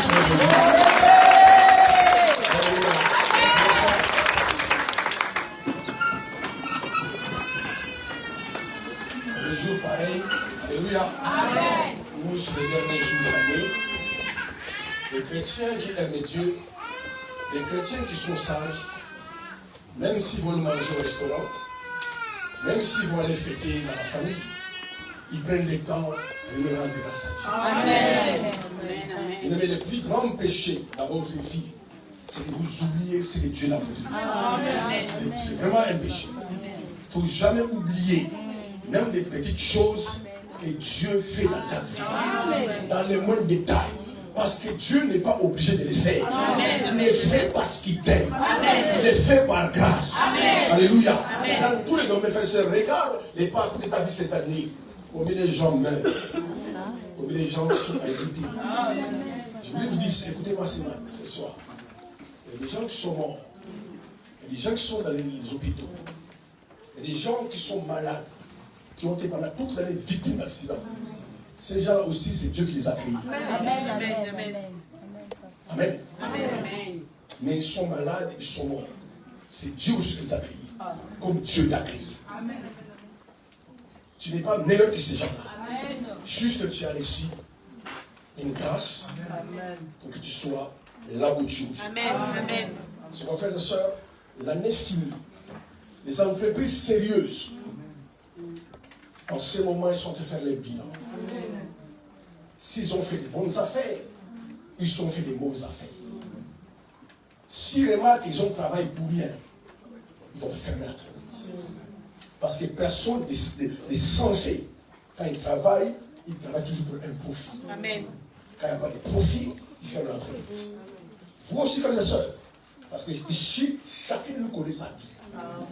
Les jours pareils, alléluia. Nous, c'est les derniers jours de l'année. Les chrétiens qui aiment Dieu, les chrétiens qui sont sages, même s'ils vont manger au restaurant, même s'ils vont aller fêter dans la famille, ils prennent le temps de me rendre grâce à Dieu. Amen. Mais le plus grand péché dans votre vie, c'est que vous oubliez ce que Dieu l'a fait. C'est vraiment un péché. Il ne faut jamais oublier, même des petites choses que Dieu fait dans ta vie, dans les moindres détails. Parce que Dieu n'est pas obligé de les faire. Il les fait parce qu'il t'aime. Il les fait par grâce. Alléluia. Dans tous les domaines, frères et sœurs, regarde les parcours de ta vie cette année. Combien de gens meurent? Combien de gens sont invités? Je voulais vous dire, écoutez-moi ce soir. Il y a des gens qui sont morts. Il y a des gens qui sont dans les hôpitaux. Il y a des gens qui sont malades, qui ont été pendant toute l'année victimes d'accidents. Ces gens-là aussi, c'est Dieu qui les a créés. Amen. Mais ils sont malades, ils sont morts. C'est Dieu aussi qui les a créés. Comme Dieu t'a créé. Tu n'es pas meilleur que ces gens-là. Juste que tu as reçu une grâce pour que tu sois là où tu es. C'est mon frère et soeur, l'année finie. Les entreprises sérieuses, en ce moment, ils sont en train de faire les bilans. S'ils ont fait des bonnes affaires, ils ont fait des mauvaises affaires. S'ils remarquent qu'ils ont travaillé pour rien, ils vont fermer l'entreprise. Parce que personne n'est censé, quand il travaille toujours pour un profit. Amen. Quand il n'y a pas de profit, il ferme l'entreprise. Vous aussi, frères et sœurs, parce que ici, chacun de nous connaît sa vie. Amen.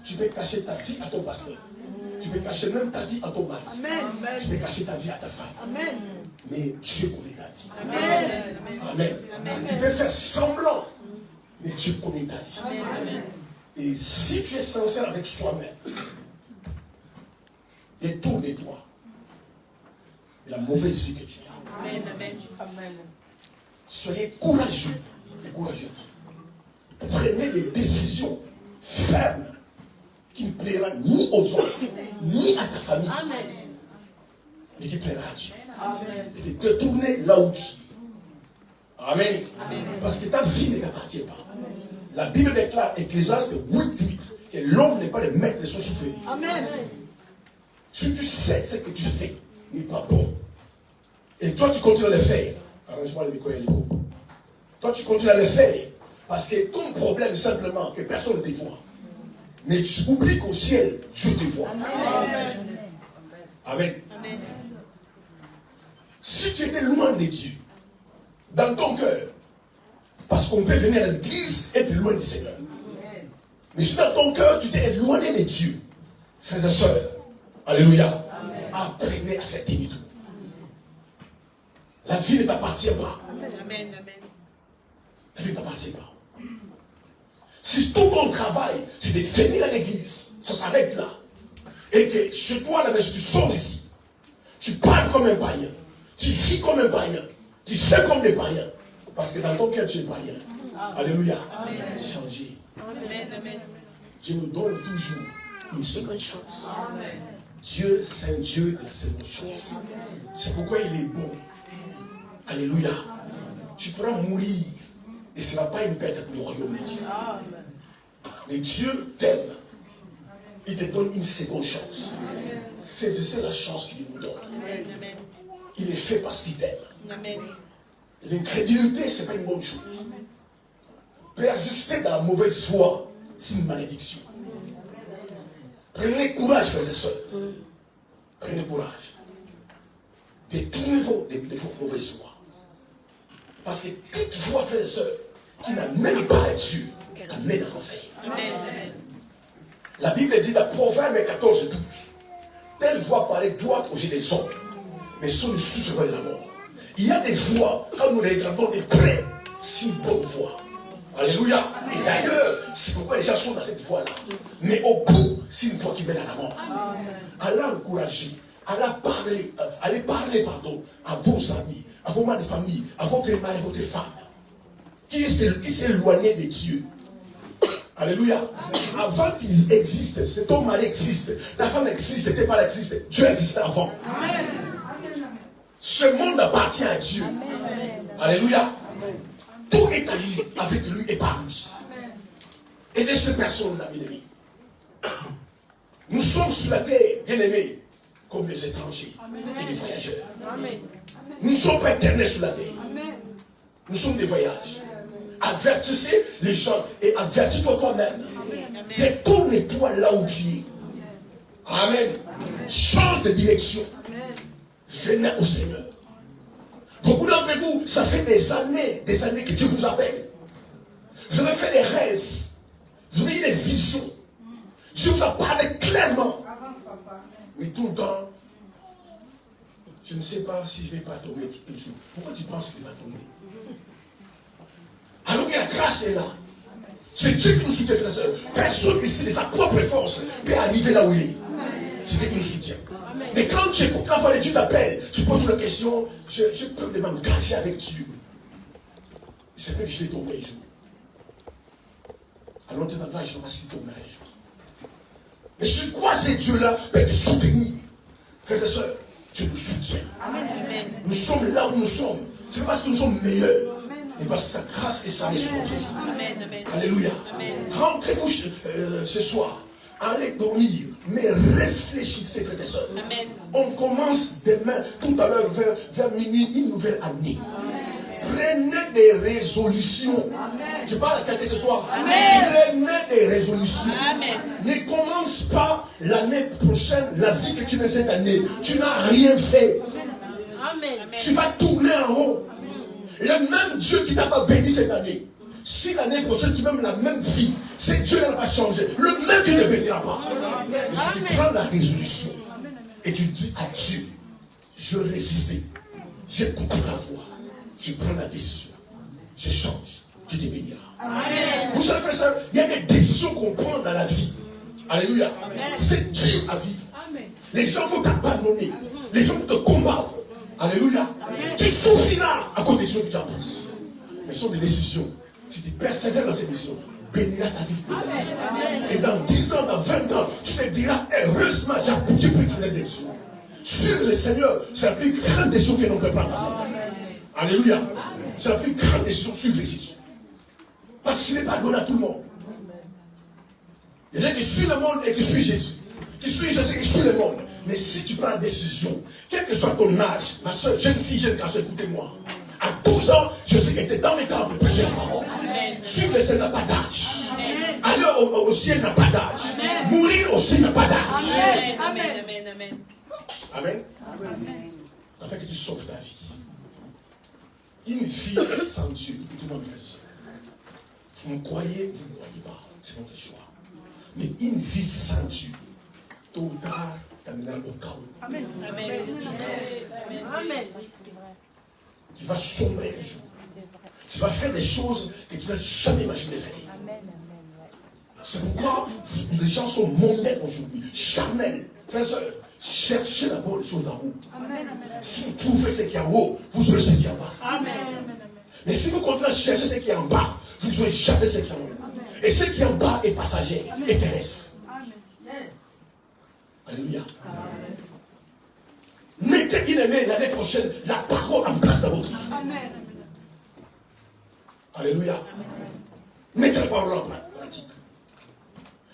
Tu peux cacher ta vie à ton pasteur. Tu peux cacher même ta vie à ton mari. Amen. Tu peux cacher ta vie à ta femme. Amen. Mais Dieu connaît ta vie. Amen. Amen. Amen. Tu peux faire semblant, mais Dieu connaît ta vie. Amen. Et si tu es sincère avec soi-même, détourne-toi de la mauvaise vie que tu as. Amen. Amen. Soyez courageux et courageuses. Prenez des décisions fermes qui ne plaira ni aux autres, ni à ta famille. Amen. Mais qui plaira à Dieu. Amen. Et de te tourner là où tu es. Amen. Amen. Parce que ta vie ne t'appartient pas. Amen. La Bible déclare, Ecclésiaste 8:8, que l'homme n'est pas le maître de son souffle. Amen. Si tu sais ce que tu fais n'est pas bon, et toi tu continues à le faire, arrange-moi le micro et l'écho. Toi tu continues à le faire, parce que ton problème simplement que personne ne te voit. Mais tu oublies qu'au ciel, Dieu te voit. Amen. Amen. Amen. Si tu étais loin de Dieu, dans ton cœur, parce qu'on peut venir à l'église et être loin du Seigneur. Amen. Mais si dans ton cœur, tu t'es éloigné de Dieu, frères et sœurs, alléluia, amen. Apprenez à faire demi-tour. La vie ne t'appartient pas. Amen. La vie ne t'appartient pas. Si tout ton travail, c'est de venir à l'église, ça s'arrête là. Et que chez toi, là, tu sors ici. Tu parles comme un païen. Tu vis comme un païen. Tu fais comme des païens. Parce que dans ton cœur, tu es païen. Alléluia. Amen. Changez. Amen. Dieu nous donne toujours une seconde chance. Amen. Dieu, c'est un Dieu de la seconde chance. C'est pourquoi il est bon. Alléluia. Tu pourras mourir. Et ce n'est pas une bête pour le royaume de Dieu. Mais Dieu t'aime. Il te donne une seconde chance. C'est la chance qu'il nous donne. Il est fait parce qu'il t'aime. L'incrédulité, ce n'est pas une bonne chose. Persister dans la mauvaise foi, c'est une malédiction. Prenez courage, frères et sœurs. Prenez courage. Détournez vos mauvaises voies. Parce que toute voie, frères et sœurs, qui n'amène pas à Dieu, amène à l'enfer. La Bible dit dans Proverbe 14:12, telle voie paraît droite aux yeux des hommes, mais sont les sources de la mort. Il y a des voies, quand nous regardons de près, c'est une bonne voie. Alléluia. Et d'ailleurs, c'est pourquoi les gens sont dans cette voie-là. Mais au bout, c'est une voie qui mène à la mort. Allez encourager, allez parler à vos amis, à vos mères de famille, à votre mari, à votre femme, qui s'est éloigné de Dieu. Alléluia. Amen. Avant qu'ils existent, c'est ton mari existe, ta femme existe, tes parents existent, Dieu existait avant. Amen. Ce monde appartient à Dieu. Amen. Alléluia. Amen. Tout est à lui, avec lui et par lui. Et de ces personnes-là, bien-aimés, nous sommes sur la terre, bien-aimés, comme les étrangers. Amen. Et les voyageurs. Amen. Nous ne sommes pas éternels sur la terre. Amen. Nous sommes des voyages. Avertissez les gens et avertis-toi toi-même. Détourne-toi là où tu es. Amen. Change de direction. Venez au Seigneur. Beaucoup d'entre vous, ça fait des années que Dieu vous appelle. Vous avez fait des rêves. Vous avez eu des visions. Dieu vous a parlé clairement. Mais tout le temps, je ne sais pas si je ne vais pas tomber un jour. Pourquoi tu penses qu'il va tomber? Alors que la grâce est là. C'est Dieu qui nous soutient, frères et sœurs. Personne ici de sa propre force peut arriver là où il est. C'est Dieu qui nous soutient. Mais quand tu écoutes la voix de Dieu t'appelle, tu poses la question, je peux m'engager avec Dieu. C'est vrai que je vais tomber un jour. Alors tu t'engages parce qu'il tomberait un jour. Mais sur quoi ces dieux-là peut te soutenir? Frères et sœurs, Dieu nous soutient. Amen. Nous sommes là où nous sommes. C'est parce que nous sommes meilleurs. Et parce que sa grâce et sa miséricorde. Alléluia. Rentrez-vous ce soir. Allez dormir. Mais réfléchissez, frères et sœurs. On commence demain, tout à l'heure, vers minuit, une nouvelle année. Amen. Prenez des résolutions. Amen. Je parle à quelqu'un ce soir. Amen. Prenez des résolutions. Amen. Ne commence pas l'année prochaine, la vie que tu veux cette année. Tu n'as rien fait. Amen. Tu vas tourner en rond. Le même Dieu qui t'a pas béni cette année, si l'année prochaine tu aimes la même vie, c'est Dieu qui n'a pas changé. Le même qui ne bénira pas. Mais si tu prends la résolution et tu dis à Dieu, je résiste, j'écoute ta voix, je prends la décision, je change, tu te béniras. Vous savez, frère, ça, il y a des décisions qu'on prend dans la vie. Alléluia. C'est dur à vivre. Les gens vont t'abandonner, les gens vont te combattre. Alléluia. Amen. Tu souffriras à cause des choses que tu as prises. Mais ce sont des décisions. Si tu persévères dans ces décisions, bénira ta vie. Amen. Et dans 10 ans, dans 20 ans, tu te diras, heureusement, j'ai pris cette décision. Suivre le Seigneur, c'est la plus grande décision que l'on peut prendre dans cette vie. Alléluia. C'est la plus grande décision, suivre Jésus. Parce que ce n'est pas donné à tout le monde. Il y en a qui suivent le monde et qui suivent Jésus. Qui suivent Jésus et qui suivent le monde. Mais si tu prends la décision, quel que soit ton âge, ma soeur, jeune fille, jeune garçon, écoutez-moi. À 12 ans, je sais qu'elle était dans mes temples, prêcher la parole. Suivre le Seigneur n'a pas d'âge. Aller au ciel n'a pas d'âge. Mourir aussi n'a pas d'âge. Amen. Amen. Amen. Afin que tu sauves ta vie. Une vie sans Dieu, écoutez-moi, mes frères et sœurs. Vous me croyez, vous ne croyez pas. C'est votre choix. Mais une vie sans Dieu, tôt ou tard, t'amènera au chaos. Amen. Amen. Amen. Tu vas sombrer un jour. Tu vas faire des choses que tu n'as jamais imaginé faire. C'est pourquoi les gens sont mondains aujourd'hui, charnels. Frères et sœurs, cherchez d'abord les choses d'en haut. Si vous trouvez ce qui est en haut, vous aurez ce qui est en bas. Amen. Mais si vous continuez à chercher ce qui est en bas, vous n'aurez jamais ce qui est en haut. Et ce qui est en bas est passager, est terrestre. Alléluia. Mettez, bien-aimés, l'année prochaine, la parole en place dans votre vie. Amen. Alléluia. Mettez la parole en pratique.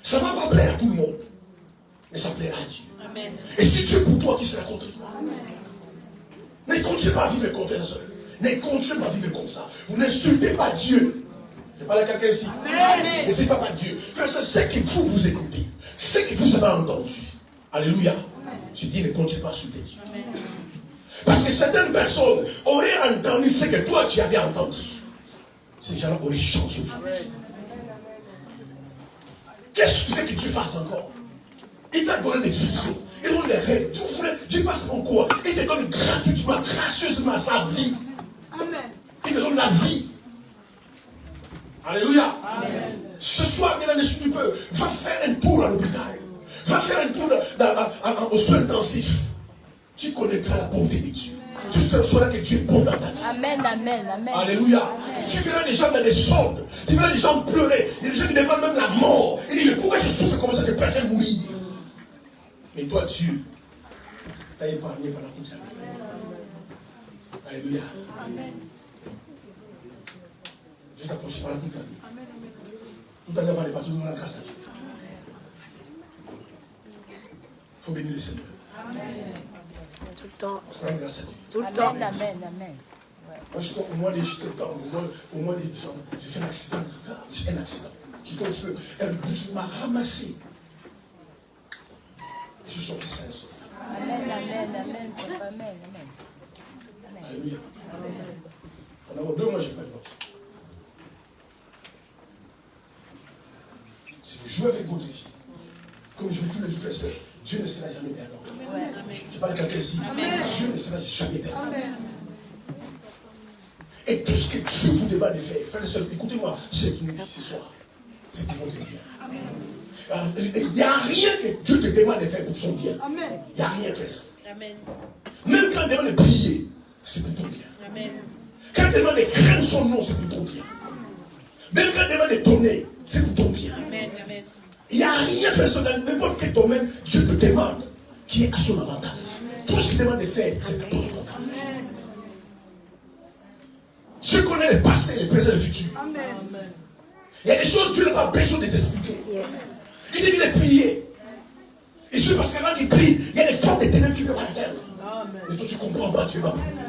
Ça ne va pas plaire à tout le monde, mais ça plaira à Dieu. Amen. Et si Dieu est pour toi, qui sera contre toi? Amen. Ne continuez pas à vivre comme ça. Ne continuez pas à vivre comme ça. Vous n'insultez pas Dieu. Je parle à quelqu'un ici. Amen. Ne c'est pas Dieu. C'est que vous écoutez. C'est que vous avez entendu. Alléluia. Amen. Je dis, ne continue pas à insulter Dieu. Amen. Parce que certaines personnes auraient entendu ce que toi tu avais entendu. Ces gens-là auraient changé aujourd'hui. Qu'est-ce que tu veux que tu fasses encore? Il t'a donné des visions, il t'a donné des rêves. Tu fasses encore. Il te donne gratuitement, gracieusement sa vie. Amen. Il te donne la vie. Alléluia. Amen. Ce soir, bien si tu peux, va faire un tour à l'hôpital. Va faire un tour aux soins intensifs. Tu connaîtras la bonté de Dieu. Tu sauras que Dieu est bon dans ta vie. Amen, amen, amen. Alléluia. Amen. Tu verras les gens dans des sondes. Tu verras les gens pleurer. Il y a des gens qui demandent même la mort. Il dit, mais pourquoi je souffre comme ça que personne mourir? Mais toi, Dieu, t'as épargné pendant toute la vie. Alléluia. Amen. Je t'approche pendant toute la vie. Tout à l'heure, on va partir de la grâce à Dieu. Il faut bénir le Seigneur. Amen. Tout le temps. Rendre grâce à Dieu. Tout le temps. Amen, amen, amen. Moi, je crois au mois de septembre, au mois de janvier, j'ai fait un accident de car. J'ai fait un accident. J'étais au feu. Un bus m'a ramassé. Et je suis sorti sain et sauf. Amen, amen, amen, papa, amen, amen. Alléluia. Pendant 2 mois, je n'ai pas de voiture. Si vous jouez avec votre vie, comme je vais tous les jours faire ça, Dieu ne sera jamais perdant. Je parle à quelqu'un ici. Dieu ne sera jamais perdant. Et tout ce que Dieu vous demande de faire, frères et sœurs, écoutez-moi, cette nuit, ce soir, c'est pour votre bien. Il n'y a rien que Dieu te demande de faire pour son bien. Il n'y a rien de ça. Même quand il demande de prier, c'est pour ton bien. Quand il demande de craindre son nom, c'est pour ton bien. Même quand il demande de donner, c'est pour ton bien. Il n'y a rien de ça dans n'importe quel domaine, Dieu te demande qui est à son avantage. Tout ce qu'il demande de faire, c'est pour ton avantage. Dieu connaît le passé, le présent et le futur. Il y a des choses que Dieu n'a pas besoin de t'expliquer. Il te dit de prier. Et c'est parce que quand il prie, il y a des formes de ténèbres qui peuvent atteindre. Mais toi, tu ne comprends pas, Dieu va prier.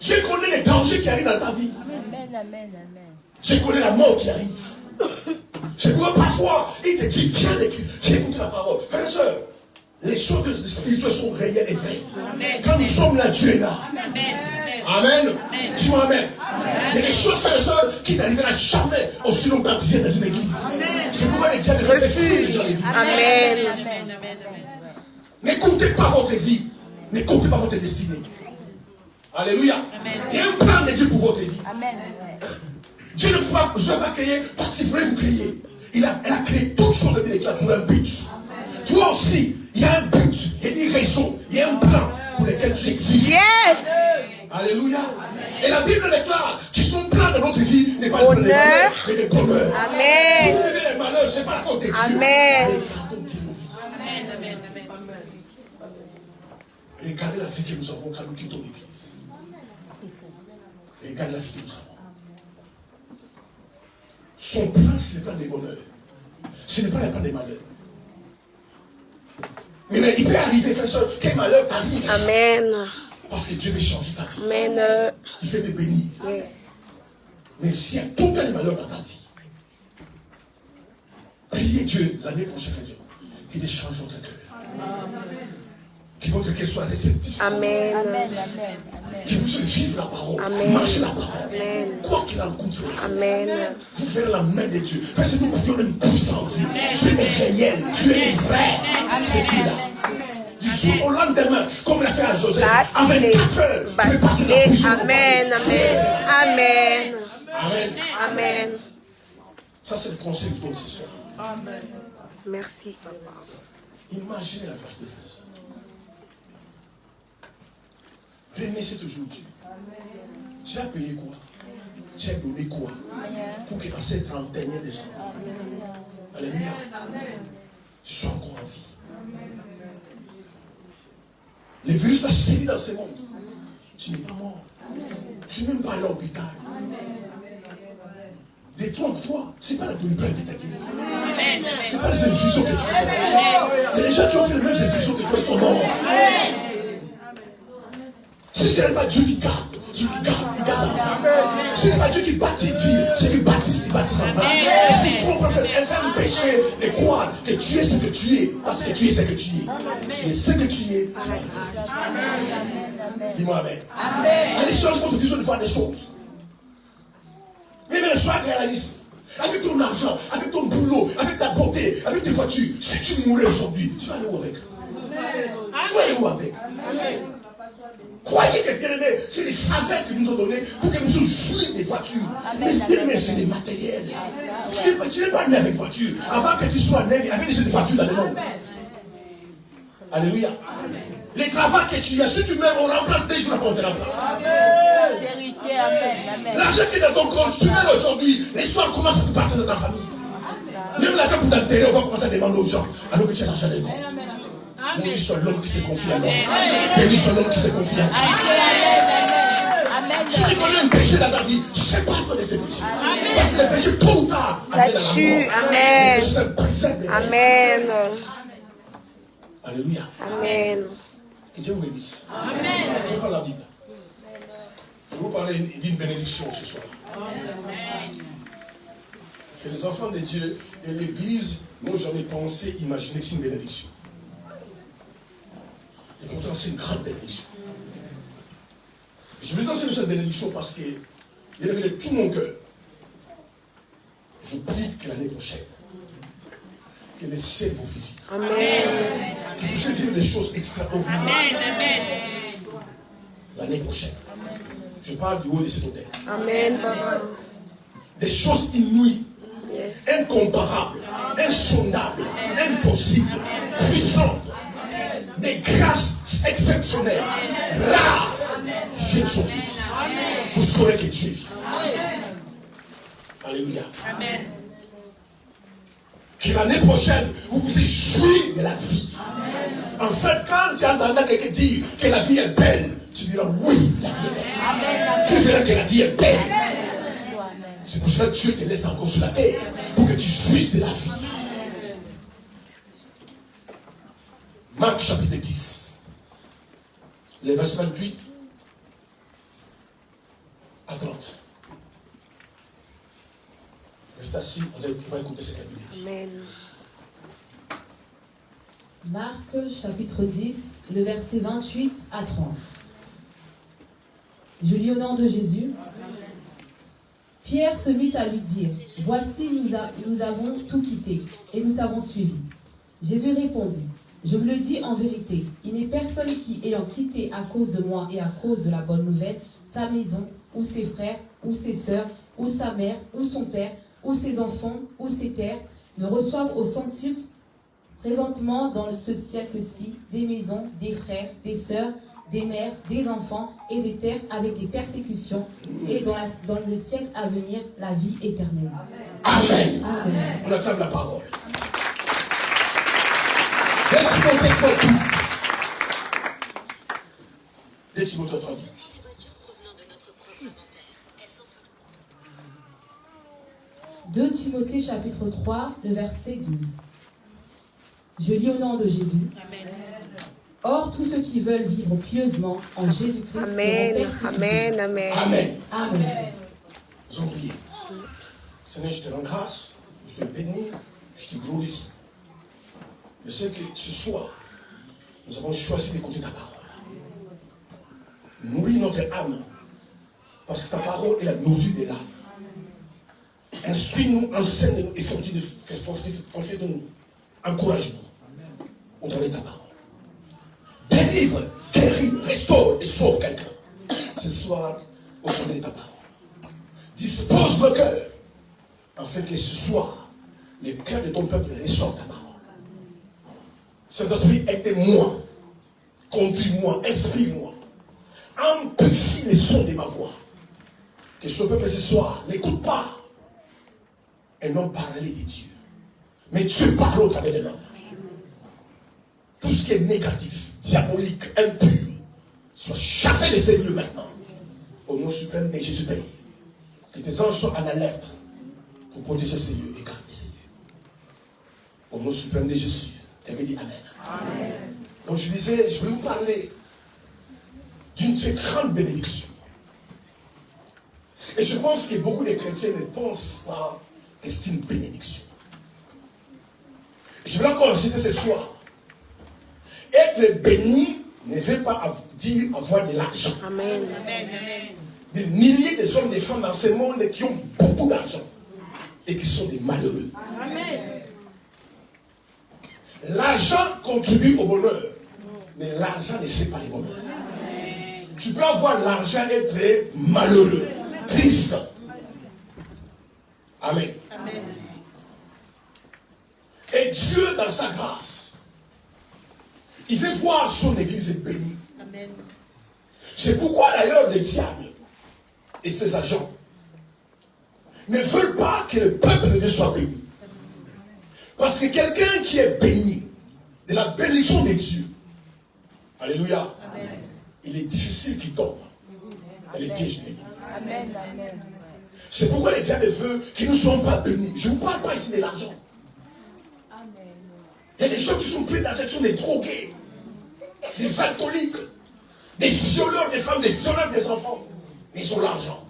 Dieu connaît les dangers qui arrivent dans ta vie. Amen, amen, amen. Dieu connaît la mort qui arrive. C'est pourquoi parfois, il te dit, viens l'église, viens écouter la parole. Frères et sœurs, les choses spirituelles sont réelles et vraies. Quand nous sommes là, Dieu est là. Amen. Dis-moi amen. Il y a des choses, frères et sœurs, qui n'arriveront jamais aussi longtemps que dans une église. C'est pourquoi les diables font fuir les gens de l'église. Amen. N'écoutez pas votre vie. N'écoutez pas votre destinée. Alléluia. Il y a un plan de Dieu pour votre vie. Amen. Dieu ne va pas créer parce qu'il voulait vous créer. Elle a créé toutes choses de bien pour un but. Toi aussi, il y a un but, il y a une raison, il y a un plan pour lequel tu existes. Yes. Alléluia. Et la Bible déclare que son plan de notre vie n'est pas de bonheur, mais de bonheur. Amen. Si vous vivez les malheurs, ce n'est pas la faute de Dieu. Amen. Regardez la vie que nous avons quand nous quittons l'église. Regardez la vie que nous avons. Son plan, c'est le plan des bonheurs. Ce n'est pas le plan des malheurs. Mais il peut arriver, frère, soeur, quel malheur t'arrive. Amen. Parce que Dieu veut changer ta vie. Amen. Il fait te bénir. Yes. Mais s'il y a tout un malheur dans ta vie, priez Dieu l'année prochaine, Dieu, qu'il change votre cœur. Que votre cœur soit réceptif. Amen. Amen, amen, Que vous vivez la parole. Amen. Marchez la parole. Amen. Quoi qu'il en coûte, frère. Amen. Vous verrez la main de Dieu. Parce que nous prions un puissant Dieu. Dieu est réel. Dieu est vrai. C'est Dieu-là. Du jour au lendemain, comme l'a fait à Joseph, à 24 heures, tu peux passer la prison. Amen. Amen. Amen. Amen. Amen. Ça, c'est le conseil que je donne ce soir. Amen. Merci, papa. Imaginez la grâce de Dieu. Remerciez toujours Dieu. Tu as payé quoi? Tu as donné quoi? Pour que dans cette 31e décembre, alléluia, tu sois encore en vie. Le virus a sévi dans ce monde. Tu n'es pas mort. Tu n'es même pas allé à l'hôpital. Détrompe-toi. Ce n'est pas la doliprane qui t'a guéri. Ce n'est pas les infusions que tu fais. Il y a des gens qui ont fait les mêmes infusions que toi, ils sont morts. Si ce n'est pas Dieu qui garde, Dieu qui garde, il garde en vie. Si ce n'est pas Dieu qui bâtit vie, c'est qui bâtisse, il bâtisse en vie. Et si trop c'est un péché de croire que tu es ce que tu es, parce que tu es ce que tu es. Tu es ce que tu es. Dis-moi amen. Il y a des choses qu'on te dit de faire des choses. Mais sois réaliste. Avec ton argent, avec ton boulot, avec ta beauté, avec tes voitures. Si tu mourais aujourd'hui, tu vas aller où avec? Tu vas aller où avec? Croyez que bien-aimé, c'est les faveurs qu'ils nous ont données pour que nous jouions des voitures. Mais bien-aimé, c'est des matériels. Tu n'es pas né avec voiture. Avant que tu sois né, il y avait déjà des voitures dans le monde. Alléluia. Les travaux que tu as, si tu meurs, on remplace dès que tu vas prendre la place. La vérité, amen, amen. L'argent qui est dans ton compte, tu meurs aujourd'hui, les soirs commencent à se passer dans ta famille. Même l'argent pour t'enterrer, on va commencer à demander aux gens, alors que tu as l'argent dans les comptes. Béni soit l'homme qui se confie à l'homme. Béni soit l'homme qui se confie à Dieu. Amen. Si tu connais un péché dans ta vie, sépare-toi de ces péchés. Parce que les péchés, tôt ou tard, Là-dessus, amen. Amen. Alléluia. Amen. Que Dieu vous bénisse. Je parle la Bible. Je vais vous parler d'une bénédiction ce soir. Que les enfants de Dieu et l'Église n'ont jamais pensé, imaginé que c'est une bénédiction. Et pourtant, c'est une grande bénédiction. Je vous enseigne cette bénédiction parce que, bien aimé de tout mon cœur, je prie que l'année prochaine, que les ciels vous visitent. Amen. Que vous puissiez vivre des choses extraordinaires. L'année prochaine. Je parle du haut de cet hôtel. Amen, Papa. Des choses inouïes, Yes. incomparables, insondables, impossibles, puissantes, des grâces exceptionnelles, rares, viennent sur vie. Vous saurez que Dieu vit. Alléluia. Que l'année prochaine, vous puissiez jouir de la vie. En fait, quand tu entendras quelqu'un dire que la vie est belle, tu diras oui, la vie est belle. Tu diras que la vie est belle. C'est pour cela que Dieu te laisse encore sur la terre, pour que tu jouisses de la vie. Marc chapitre 10, les versets 28 à 30. Restez assis, on va écouter ce qu'il dit. Amen. Marc chapitre 10, le verset 28 à 30. Je lis au nom de Jésus. Pierre se mit à lui dire, « Voici, nous avons tout quitté, et nous t'avons suivi. » Jésus répondit, « Je vous le dis en vérité, il n'est personne qui, ayant quitté à cause de moi et à cause de la bonne nouvelle, sa maison, ou ses frères, ou ses sœurs, ou sa mère, ou son père, ou ses enfants, ou ses terres, ne reçoivent au centime présentement dans ce siècle-ci des maisons, des frères, des sœurs, des mères, des enfants et des terres avec des persécutions et dans le siècle à venir la vie éternelle. Amen. Amen. On acclame la parole. 2 Timothée 3:12. 2 Timothée 3:12. Deux Timothée chapitre 3, le verset 12. Je lis au nom de Jésus. Or, tous ceux qui veulent vivre pieusement en Jésus-Christ Amen. seront persécutés. Amen. Amen. Amen. Amen. Nous allons prier. Seigneur, je te rends grâce, je te bénis, je te glorifie. Je sais que ce soir, nous avons choisi d'écouter ta parole. Nourris notre âme, parce que ta parole est la nourriture de l'âme. Instruis-nous, enseigne-nous et fortifie-nous. Encourage-nous au travers de ta parole. Délivre, guéris, restaure et sauve quelqu'un. Ce soir, au travers de ta parole. Dispose le cœur, afin que ce soir, le cœur de ton peuple reçoive ta parole. Saint-Esprit, aide-moi, conduis-moi, inspire-moi, amplifie les sons de ma voix. Que ce peuple ce soir n'écoute pas un homme parler de Dieu, mais Dieu parle au travers de l'homme. Tout ce qui est négatif, diabolique, impur, soit chassé de ces lieux maintenant. Au nom suprême de Jésus-Christ. Que tes anges soient en alerte pour protéger ces lieux et garder ces lieux. Au nom suprême de Jésus. Quelqu'un dit Amen. Amen. Donc je disais, je vais vous parler d'une très grande bénédiction. Et je pense que beaucoup de chrétiens ne pensent pas que c'est une bénédiction. Je vais encore citer ce soir. Être béni ne veut pas dire avoir de l'argent. Amen. Des milliers de hommes et de femmes dans ce monde qui ont beaucoup d'argent et qui sont des malheureux. Amen. L'argent contribue au bonheur, mais l'argent ne fait pas le bonheur. Amen. Tu peux avoir l'argent et être malheureux, triste. Amen. Amen. Et Dieu, dans sa grâce, Il veut voir son église bénie. Amen. C'est pourquoi d'ailleurs le diable et ses agents ne veulent pas que le peuple de Dieu soit béni. Parce que quelqu'un qui est béni de la bénédiction de Dieu, alléluia, Amen. il est difficile qu'il tombe dans les pièges de l'église. Amen. Amen. C'est pourquoi le diable veut que nous ne soyons pas bénis. Je ne vous parle pas ici de l'argent. Il y a des gens qui sont pris dans cette des drogués, des alcooliques, des violeurs des femmes, des violeurs des enfants. Mais ils ont l'argent.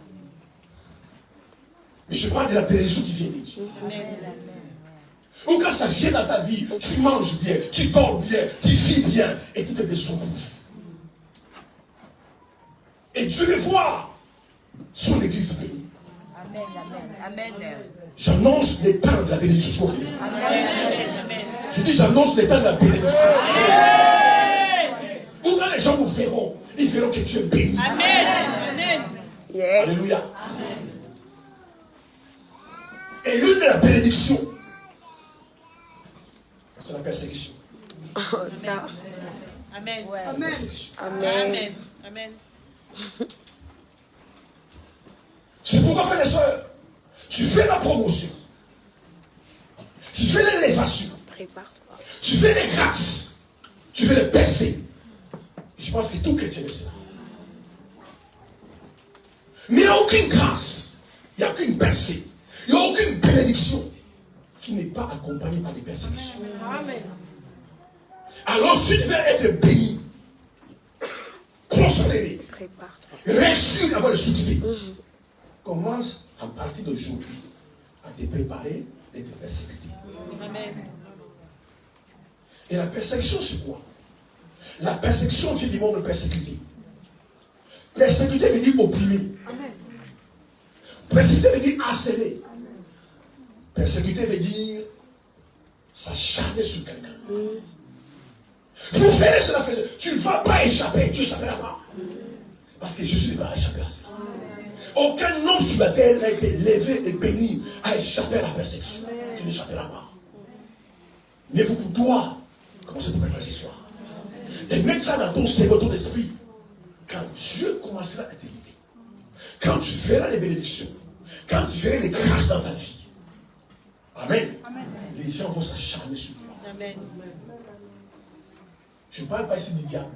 Mais je parle de la bénédiction qui vient de Dieu. Amen. Ou quand ça vient dans ta vie, tu manges bien, tu dors bien, tu vis bien, et tout est de son coup. Et Dieu veut voir son église bénie. Amen. Amen. Amen. J'annonce les temps de la bénédiction. Amen. Je dis, j'annonce les temps de la bénédiction. Ou quand les gens vous verront, ils verront que tu es béni. Amen. Yes. Alléluia. Et l'une de la bénédiction, c'est la persécution. Oh, ça. Amen. La persécution. Amen. Amen. C'est pourquoi, frères et sœurs, tu fais la promotion, tu fais l'élévation, Prépare-toi. tu fais les grâces, tu fais les percées. Je pense que tout chrétien est cela. Mais il n'y a aucune grâce, il n'y a aucune percée, il n'y a aucune bénédiction qui n'est pas accompagnée par des persécutions. Amen. Alors si tu veux être béni, prospérer, Prépare-toi. réussir d'avoir le succès, commence à partir d'aujourd'hui à te préparer d'être persécuté. Amen. Et la persécution, c'est quoi? La persécution vient du monde persécuté. Persécuté veut dire opprimer. Persécuté veut dire harceler. Persécuté veut dire s'acharner sur quelqu'un. Vous faites cela, tu ne vas pas échapper, tu échapperas pas. Parce que Jésus ne va pas échapper à ça. Aucun homme sur la terre n'a été levé et béni à échapper à la persécution. Tu n'échapperas pas. Mais vous, pour toi, commencez à préparer ce soir. Et mettre ça dans ton cerveau, ton esprit. Quand Dieu commencera à t'élever, quand tu verras les bénédictions, quand tu verras les grâces dans ta vie, Amen. Les gens vont s'acharner sur toi. Amen. Je ne parle pas ici du diable.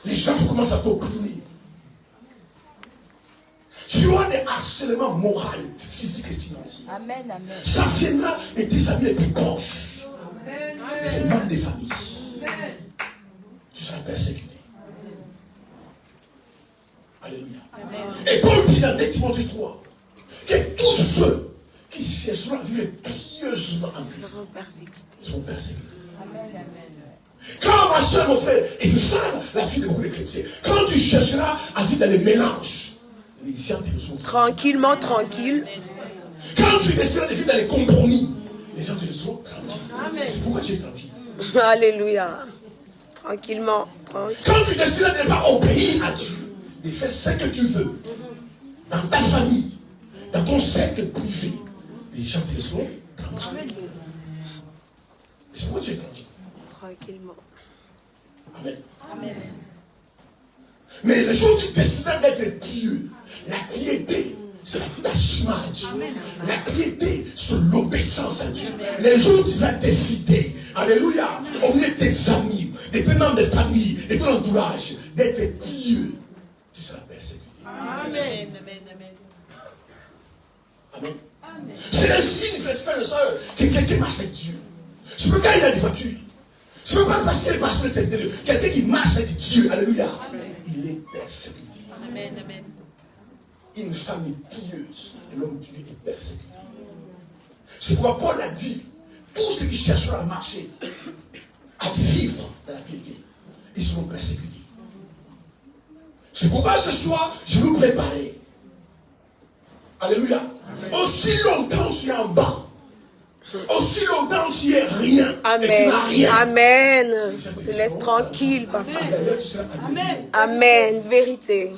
Les gens vont commencer à t'opprimer. Tu auras des harcèlements moraux, physiques et financiers. Amen. Amen. Ça viendra de tes amis les plus proches. Des membres des familles. Tu seras persécuté. Alléluia. Et Paul dit dans 2 Timothée 3 que tous ceux qui chercheront à vivre pieusement en Christ seront persécutés. Quand ma soeur, mon frère, et c'est ça la vie de beaucoup de chrétiens, quand tu chercheras à vivre dans les mélanges, les gens te reçoivent Tranquillement, tranquille. Quand tu décideras de vivre dans les compromis, les gens te reçoivent tranquille. C'est pourquoi tu es tranquille. Alléluia. Tranquillement, tranquille. Quand tu décideras de ne pas obéir à Dieu, de faire ce que tu veux, dans ta famille, dans ton cercle privé, les gens te reçoivent tranquille. C'est pourquoi tu es tranquille. Tranquillement. Amen. Amen. Mais le jour où tu décideras d'être pieux, la piété, c'est l'attachement à Dieu. La piété, c'est l'obéissance à Dieu. Les jours où tu vas décider, alléluia, au milieu de tes amis, des membres de famille, de ton entourage, d'être pieux, tu seras persécuté. Amen. Amen. Amen. Amen. C'est un signe, frère et soeur, que quelqu'un marche avec Dieu. C'est pas quand il a des voitures. C'est pas parce qu'il est passionné de servir Dieu. Quelqu'un qui marche avec Dieu, alléluia, il est persécuté. Amen. Amen. Une famille pieuse, et l'homme pieux est persécuté. C'est pourquoi Paul a dit, tous ceux qui chercheront à marcher, à vivre dans la piété, ils seront persécutés. C'est pourquoi ce soir, je vais vous préparer. Alléluia. Aussi longtemps tu es en bas, aussi longtemps tu es rien, et tu Amen. n'as rien. Amen. Te laisse tranquille, papa. Et d'ailleurs, tu seras admiré. Amen. Vérité.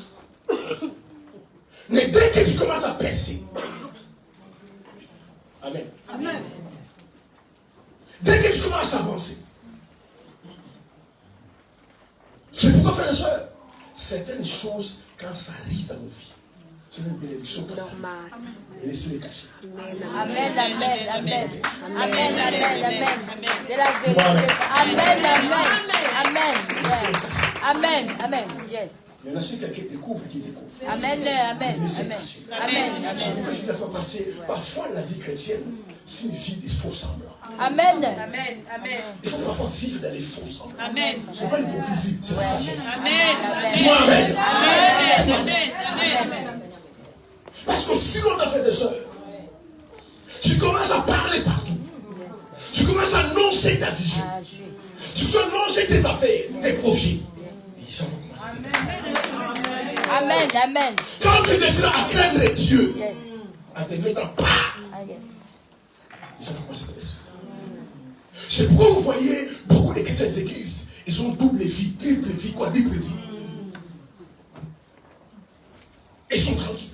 Mais dès que tu commences à percer, Amen. Amen. Dès que tu commences à avancer. C'est pourquoi, frères et sœurs, certaines choses, quand ça arrive dans nos vies, c'est une bénédiction quand ça arrive. Laissez-les cacher. Amen, amen, amen. Amen, amen, amen. De la vérité. Amen, amen. Amen, amen. Yes. Maintenant, si quelqu'un découvre, qu'il découvre. Amen, amen, amen. Amen, J'imagine la fois passée, parfois la vie chrétienne, c'est une vie des faux semblants. amen. Amen, amen. Il faut parfois vivre dans les faux semblants. Amen. Ce n'est pas l'hypocrisie, c'est la sagesse. Amen. Dis-moi amen. Amen, amen. Parce que si on a fait des soeurs, tu commences à parler partout. Tu commences à annoncer ta vision. Tu commences à annoncer tes affaires, tes projets. Les gens vont commencer à te Amen, amen. Quand tu décides à craindre Dieu, Yes. à te mettre en pas, Ah, yes. les gens vont commencer à te laisser. C'est pourquoi vous voyez beaucoup de chrétiens des églises, ils ont double vie, triple vie, quadruple vie. Et ils sont tranquilles.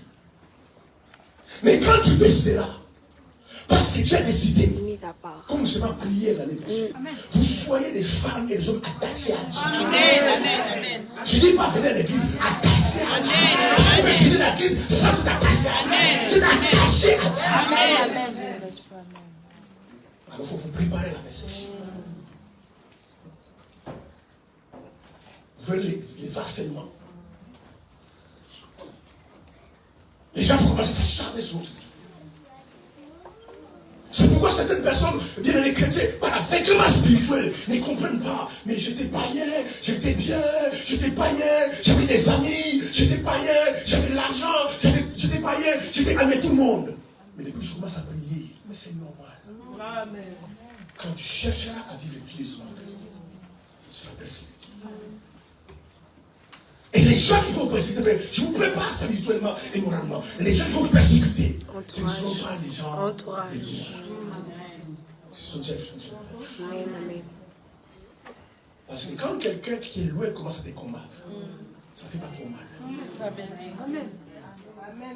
Mais quand tu décideras, parce que tu as décidé, Mis à part. comme c'est ma prière l'année prochaine, vous soyez des femmes et des hommes attachés à Dieu. Amen. Je ne dis pas venir à l'église attachés à Dieu. Parce que venir à l'église sans s'attacher à Dieu. Tu es attaché à Dieu. Amen. Alors il faut vous préparer la message. Vous voyez les harcèlements. Les gens vont commencer à s'acharner sur votre vie. C'est pourquoi certaines personnes, bien les chrétiens, par l'aveuglement spirituel, ne comprennent pas. Mais j'étais païen, j'étais bien, j'étais païen, j'avais des amis, j'étais païen, j'avais de l'argent, j'étais païen, j'étais aimé tout le monde. Mais depuis que je commence à prier, mais c'est normal. Amen. Quand tu chercheras à vivre pieusement en Christ, tu seras persécuté. Et les gens qui vont persécuter, je vous prépare spirituellement et moralement. Les gens qui vont persécuter, ce ne sont pas les gens. Entourage. Ce sont des gens qui sont proches. Amen, amen. Parce que quand quelqu'un qui est loin commence à te combattre, ça ne fait pas trop mal.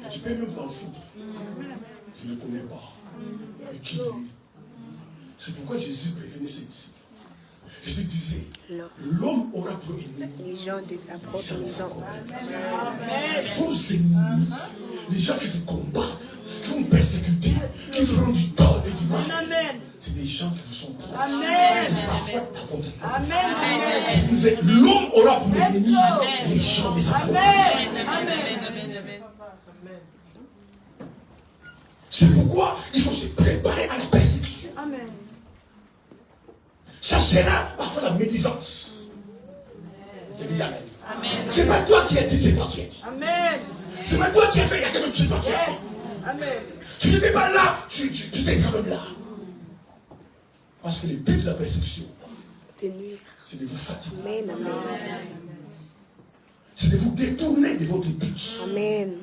Et tu peux même t'en foutre. Je ne le connais pas. Et qui il est? C'est pourquoi Jésus prévenait ses disciples. Jésus disait, l'homme aura pour ennemi Les gens de sa propre maison. vos ennemis, les gens qui vous combattent, qui vous persécuter, qui vous feront du tort et du mal. C'est des gens qui vous sont proches. Parfois à votre place. Il disait, l'homme aura pour ennemi les gens de sa propre maison. C'est pourquoi il faut se préparer à la persécution. Ça sera parfois la médisance. Amen. C'est pas toi qui as dit, c'est toi qui as dit. C'est pas toi qui as fait, il y a quand même c'est toi qui as fait. Tu n'étais pas là, tu étais quand même là. Parce que le but de la persécution, De nuire. c'est de vous fatiguer. Amen, amen. C'est de vous détourner de votre but. Amen.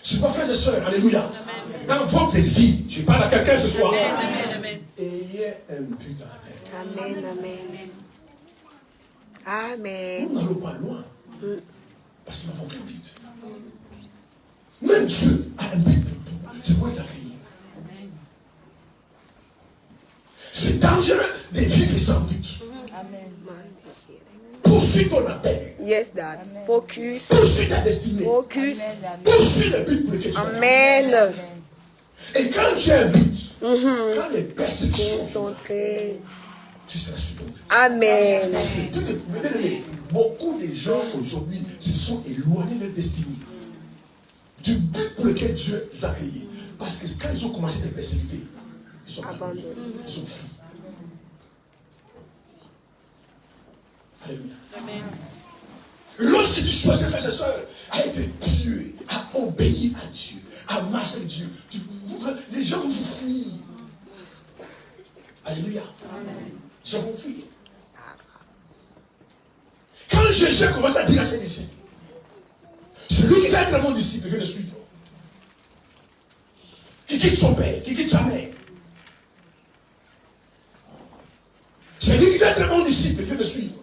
C'est pas frères et sœurs, alléluia. Dans votre vie, je parle à quelqu'un ce soir. Ayez un but dans la tête. Amen, amen. Amen. Nous n'allons pas loin. Parce que nous n'avons qu'un but. Même Dieu a un but pour vous. C'est quoi il a créé. C'est dangereux de vivre sans but. Poursuis ton appel. Yes, Dad. Focus. Poursuis ta destinée. Focus. Poursuis le but pour lequel tu es. Amen. Et quand tu as un but, quand les persécutions, Concentré. tu seras sur ton but. Amen. Parce que beaucoup de gens aujourd'hui se sont éloignés de leur destinée. Du but pour lequel Dieu les a créés. Parce que quand ils ont commencé à les persécuter, ils ont abandonné. Ils ont fui. Alléluia. Lorsque tu choisis, frères et sœurs, à être pieux, à obéir à Dieu, à marcher avec Dieu, les gens vont vous fuir. Alléluia. Les gens vont fuir. Quand Jésus commence à dire à ses disciples, celui qui va être mon disciple vient le suivre. Qui quitte son père, qui quitte sa mère. Celui qui va être mon disciple vient le suivre.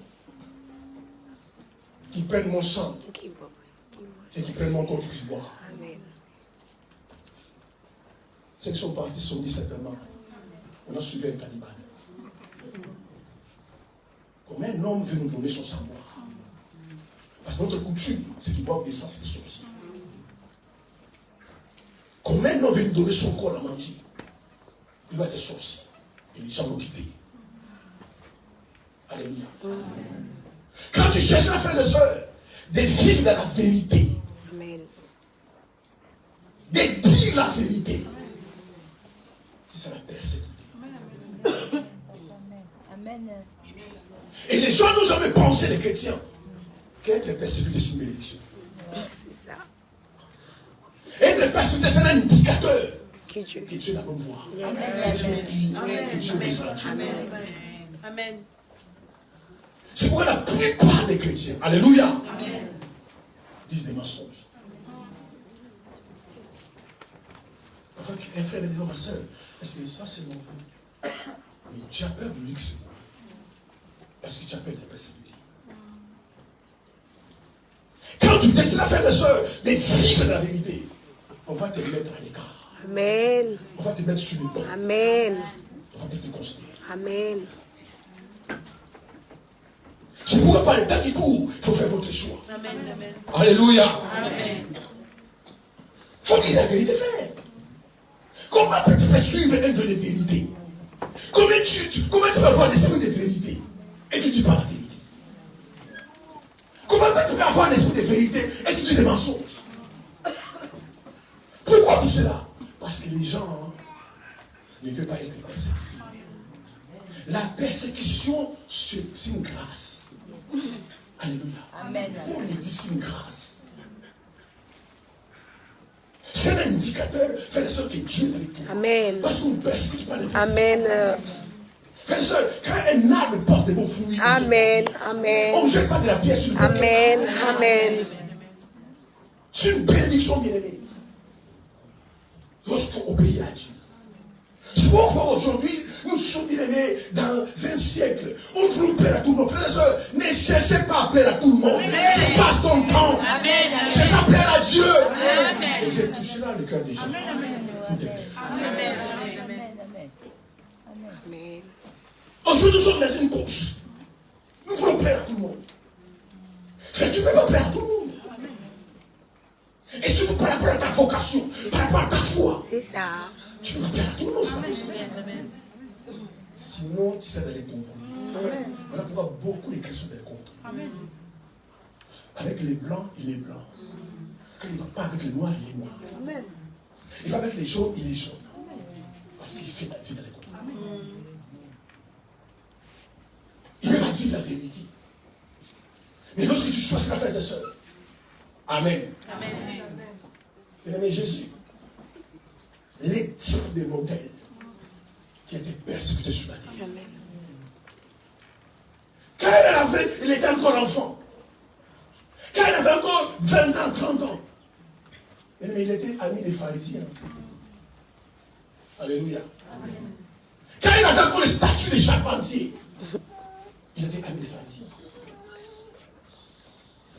Qui prenne mon sang et qui prenne mon corps qui puisse boire. Amen. Ceux qui sont partis sont dit certainement, on a suivi un cannibale. Comme un homme veut nous donner son savoir. Parce que notre coutume, c'est qu'il boit l'essence des sorciers. Comme un homme veut nous donner son corps à manger, il va être sorcier. Et les gens l'ont quitté. Alléluia. Quand tu cherches la frères et sœurs, de vivre dans la vérité, Amen. de dire la vérité, tu seras persécuté. Amen. Et les gens n'ont jamais pensé, les chrétiens, qu'être persécuté, c'est une bénédiction. C'est ça. Être persécuté, c'est un indicateur Que Dieu. que tu es la bonne voie. Yes. Que tu es pur, que tu obéis à Dieu. Amen. C'est pourquoi la plupart des chrétiens, alléluia, disent des mensonges. Parfois, un frère me dit, ma soeur, est-ce que ça c'est mon vœu? Mais tu as peur de lui que c'est mon vœu. Parce que tu as peur de la persécuter. Quand tu décides, frères et sœurs, de vivre de la vérité, on va te mettre à l'écart. Amen. On va te mettre sur le banc. Amen. On va te considérer. Amen. C'est pourquoi par le temps qui court, il faut faire votre choix. Amen. Amen. Alléluia. Amen. Il faut dire la vérité, frère. Comment tu peux suivre un de les vérités? Comment tu peux avoir des esprits de vérité et tu ne dis pas la vérité? Comment tu peux avoir l'esprit de vérité et tu dis des mensonges? Pourquoi tout cela? Parce que les gens ne veulent pas être persécutés. La persécution, c'est une grâce. Alléluia. Amen. On les dit c'est une grâce. C'est un indicateur, frère et sœur, que Dieu est avec toi. Amen. Parce qu'on ne persécute pas les gens. Amen. Frère et sœur, quand un arbre porte des bons fruits, Amen. on Amen. ne jette pas de la pierre sur le côté. Amen. Amen. C'est une bénédiction, bien-aimée. Lorsqu'on obéit à Dieu. Ce qu'on voit aujourd'hui, nous sommes bien-aimés dans un siècle. On veut plaire à tout le monde. Frères et sœurs, ne cherchez pas à plaire à tout le monde. Tu passes ton temps. Amen. Cherche à plaire à Dieu. Amen. Et j'ai touché là le cœur des gens. Tout est clair. Amen. Amen. Amen. Aujourd'hui, nous sommes dans une course. Nous voulons plaire à tout le monde. Frère, tu ne peux pas plaire à tout le monde. Et surtout par rapport à ta vocation, par rapport à ta foi. C'est ça. Tu peux pas plaire à tout le monde, c'est pas possible. Sinon, tu serais dans les compromis. Voilà pourquoi beaucoup de chrétiens sont dans les compromis. Avec les blancs, il est blanc. Quand il ne va pas avec les noirs, il est noir. Il va avec les jaunes, il est jaune. Parce qu'il fait dans les compromis. Il ne va pas dire la vérité. Mais lorsque tu choisis la frère et sœur, Amen. Bien-aimé Jésus, les types de modèles qui étaient persécutés sur la terre. Amen. Quand il était encore enfant, quand il avait encore 20 ans, 30 ans, mais il était ami des pharisiens. Alléluia. Quand il avait encore le statut de charpentier, il était ami des pharisiens.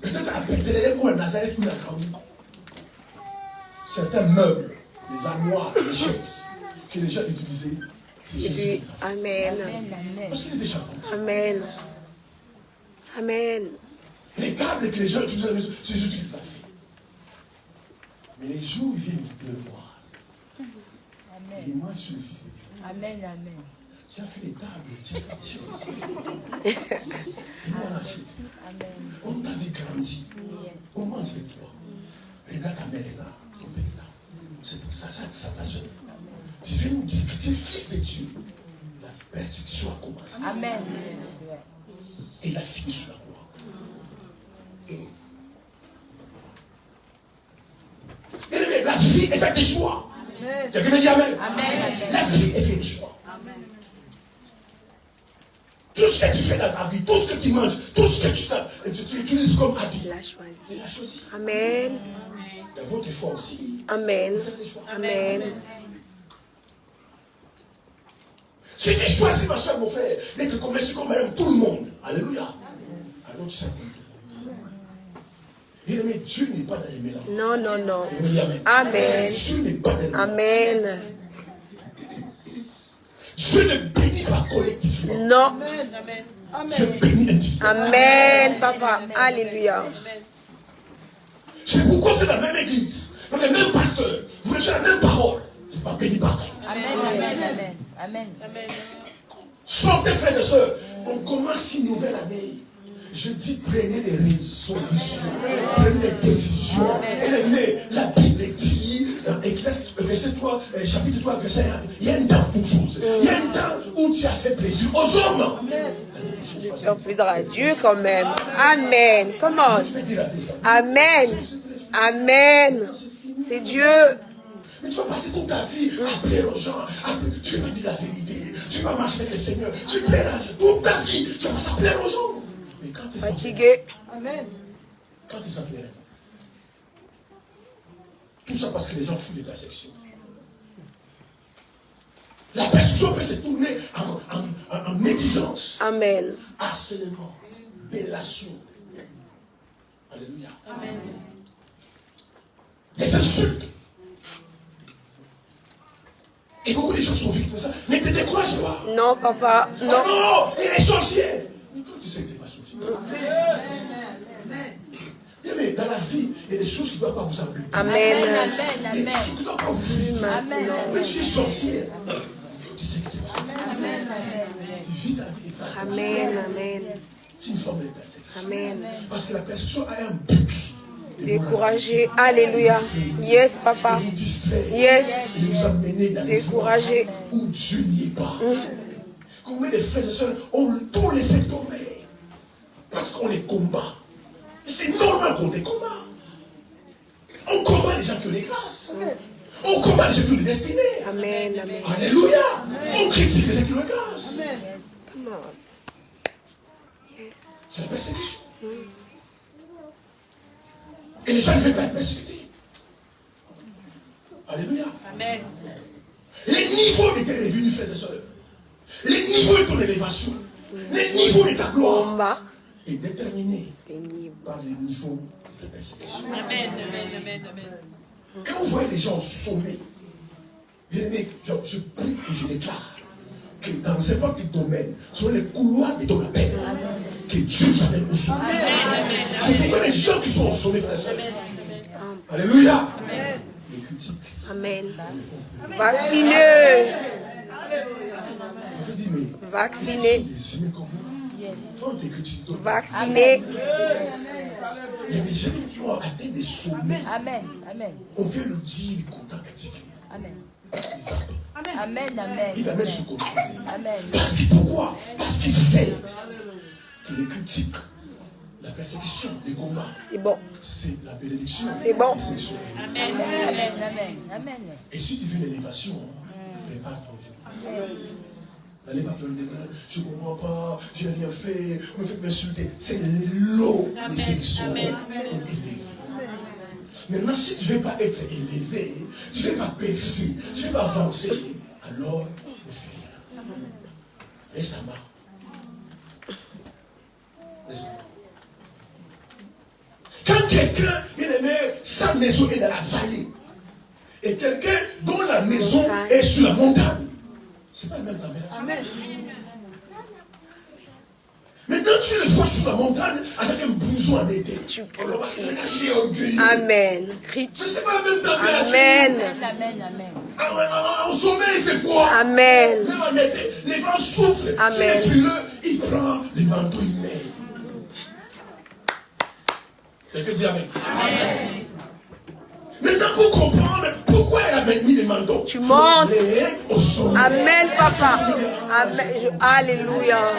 Peut-être à Bethléem ou à Nazareth où il a grandi. Certains meubles, les armoires, les chaises que les gens utilisaient, c'est Jésus qui les a fait. Amen. Parce qu'il était charpentier. Amen. Amen. Les tables que les gens utilisaient à la maison, c'est Jésus qui les a fait. Mais les jours, ils viennent le voir. Et moi, je suis le fils de Dieu. Amen. Tu as fait les tables, tu as fait les chaises. Et moi, on a acheté. On t'a vu grandir. On mange avec toi. Regarde ta mère est là, ton père est là. C'est pour ça, ça t'a jeune. Tu viens nous dire que tu es fils de Dieu. La persécution a commencé. Amen. Et il a fini sur la croix. Bien-aimé, la vie est faite des choix. Quelqu'un me dit Amen. La vie est faite des choix. Tout ce que tu fais dans ta vie, tout ce que tu manges, tout ce que tu utilises comme habit, Il a choisi. il a choisi. Amen. Et votre foi aussi. Amen. Vous faites des choix. Amen. Si tu choisis, ma soeur, mon frère, d'être comme tout le monde, alléluia, alors tu sais comme tout le monde. Bien-aimé, Dieu n'est pas dans les mélanges. Non, non, non. Bien-aimé, dis Amen. Amen. Dieu n'est pas dans les mélanges. Amen. Dieu ne bénit pas collectivement. Non. Je bénis individuellement. Amen, papa. Alléluia. C'est pourquoi c'est la même église, le même pasteur, vous recevez la même parole. C'est pas béni pareil. Amen. Amen. Amen. Sortez, frères et sœurs, on commence une nouvelle année. Je dis, prenez des résolutions, prenez des décisions. La Bible dit, dans Ecclésiaste, chapitre 3, verset 1, il y a un temps pour choses. Il y a un temps où tu as fait plaisir aux hommes. Donc, plus à Dieu quand même. Amen. Comment? Amen. Amen. C'est Dieu. Mais tu vas passer toute ta vie à plaire aux gens. Tu vas dire la vérité. Tu vas marcher avec le Seigneur. Tu plairas toute ta vie. Tu vas passer à plaire aux gens. Mais quand tu es Fatigué. Amen. Quand tu s'appellerais, tout ça parce que les gens foutent de la section. La persécution peut se tourner en médisance. Amen. Harcèlement, délation. Alléluia. Amen. Les insultes. Et beaucoup de gens sont victimes de ça. Ne te décourage pas. Non, papa. Oh Non. non, il est sorcier. Mais toi, tu sais que tu n'es pas sorcier. Bien, mais dans la vie, il y a des choses qui ne doivent pas vous embêter. Amen. Il y a des choses qui ne doivent pas vous frustrer. Amen. Mais tu es sorcier. Tu sais que tu es pas sorcier. Tu vis ta vie. Amen. Amen. C'est une forme de persécution. Amen. Parce que la persécution a un but. Découragé. Alléluia. Yes, papa. Et vous distraire. Yes. Et vous amener dans les Découragé. endroits où Dieu n'y est pas. Combien de frères et sœurs ont tout laissé tomber parce qu'on les combat. Et c'est normal qu'on les combat. On combat les gens qui ont les grâces. On combat les gens qui ont les destinées. Amen. Amen. Alléluia. On critique les gens qui ont les grâces. Come on. C'est la persécution. Et les gens ne veulent pas être persécutés. Alléluia. Amen. Les niveaux de tes revenus, frères et sœurs, les niveaux de ton élévation, les niveaux de ta gloire Combat. est déterminé Ténèbres. par les niveaux de ta persécution. Amen. Amen. Quand vous voyez les gens au sommet, bien aimé, je prie et je déclare que dans n'importe quel domaine, sur les couloirs de ton appel, que Dieu vous amène au sommet. C'est pourquoi les gens qui sont au sommet, frères et sœurs, alléluia, les critiques. Amen. Vaccineux. Je dis, mais Vacciné. des humains comme moi. Quand on te critique, d'autres, Vacciné. il y a des gens qui ont atteint des sommets. Amen. Amen. On veut le dire content critiquer. Amen. Ils zappent. Amen. Amen. Il amène ce qu'on Amen. Parce que pourquoi? Parce qu'il sait que les critiques, la persécution, les combats, C'est bon. c'est la bénédiction. C'est bon. Et c'est le sourire. Amen. Amen. Amen. Et si tu veux l'élévation, prépare-toi aujourd'hui. N'allez pas pleurer demain, je ne comprends pas, je n'ai rien fait, on me fait m'insulter. C'est l'eau de ceux qui sont élevés. Maintenant, si tu ne veux pas être élevé, tu ne veux pas percer, tu ne veux pas avancer, alors ne fais rien. Récemment. Quand quelqu'un, bien aimé, sa maison est dans la vallée, et quelqu'un dont la maison est sur la montagne, c'est pas la même température. Amen. Maintenant, tu le vois sur la montagne avec un blouson en été. Tu critiques. Orgueilleux. Amen. Mais Critique. c'est pas la même température. Amen. Amen. Au sommet, il fait froid. Amen. Même en été, les vents soufflent. Amen. C'est les frileux, il prend les manteaux, il met. Quelqu'un dit Amen. Amen. Maintenant, pour comprendre pourquoi elle a mis les manteaux, Tu montes. au sommet. Amen, papa. Amen. Alléluia.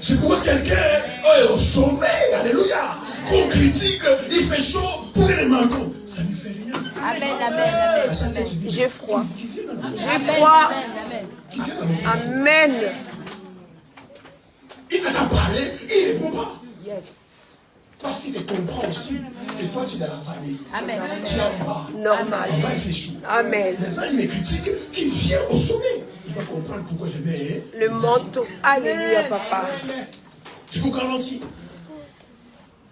C'est pourquoi quelqu'un est au sommet. Alléluia. Qu'on critique, il fait chaud pour les manteaux. Ça ne fait rien. Amen. J'ai froid. J'ai Amen. froid. Amen. Qui vient à moi. Amen. Il t'entend parler, il ne répond pas. Yes. Parce qu'il te comprend aussi que toi tu es dans la vallée. Amen. Tu es en bas. Normal. En bas il fait chaud. Amen. Maintenant il me critique qu'il vient au sommet. Il va comprendre pourquoi je mets. Le manteau. Alléluia, papa. Je vous garantis.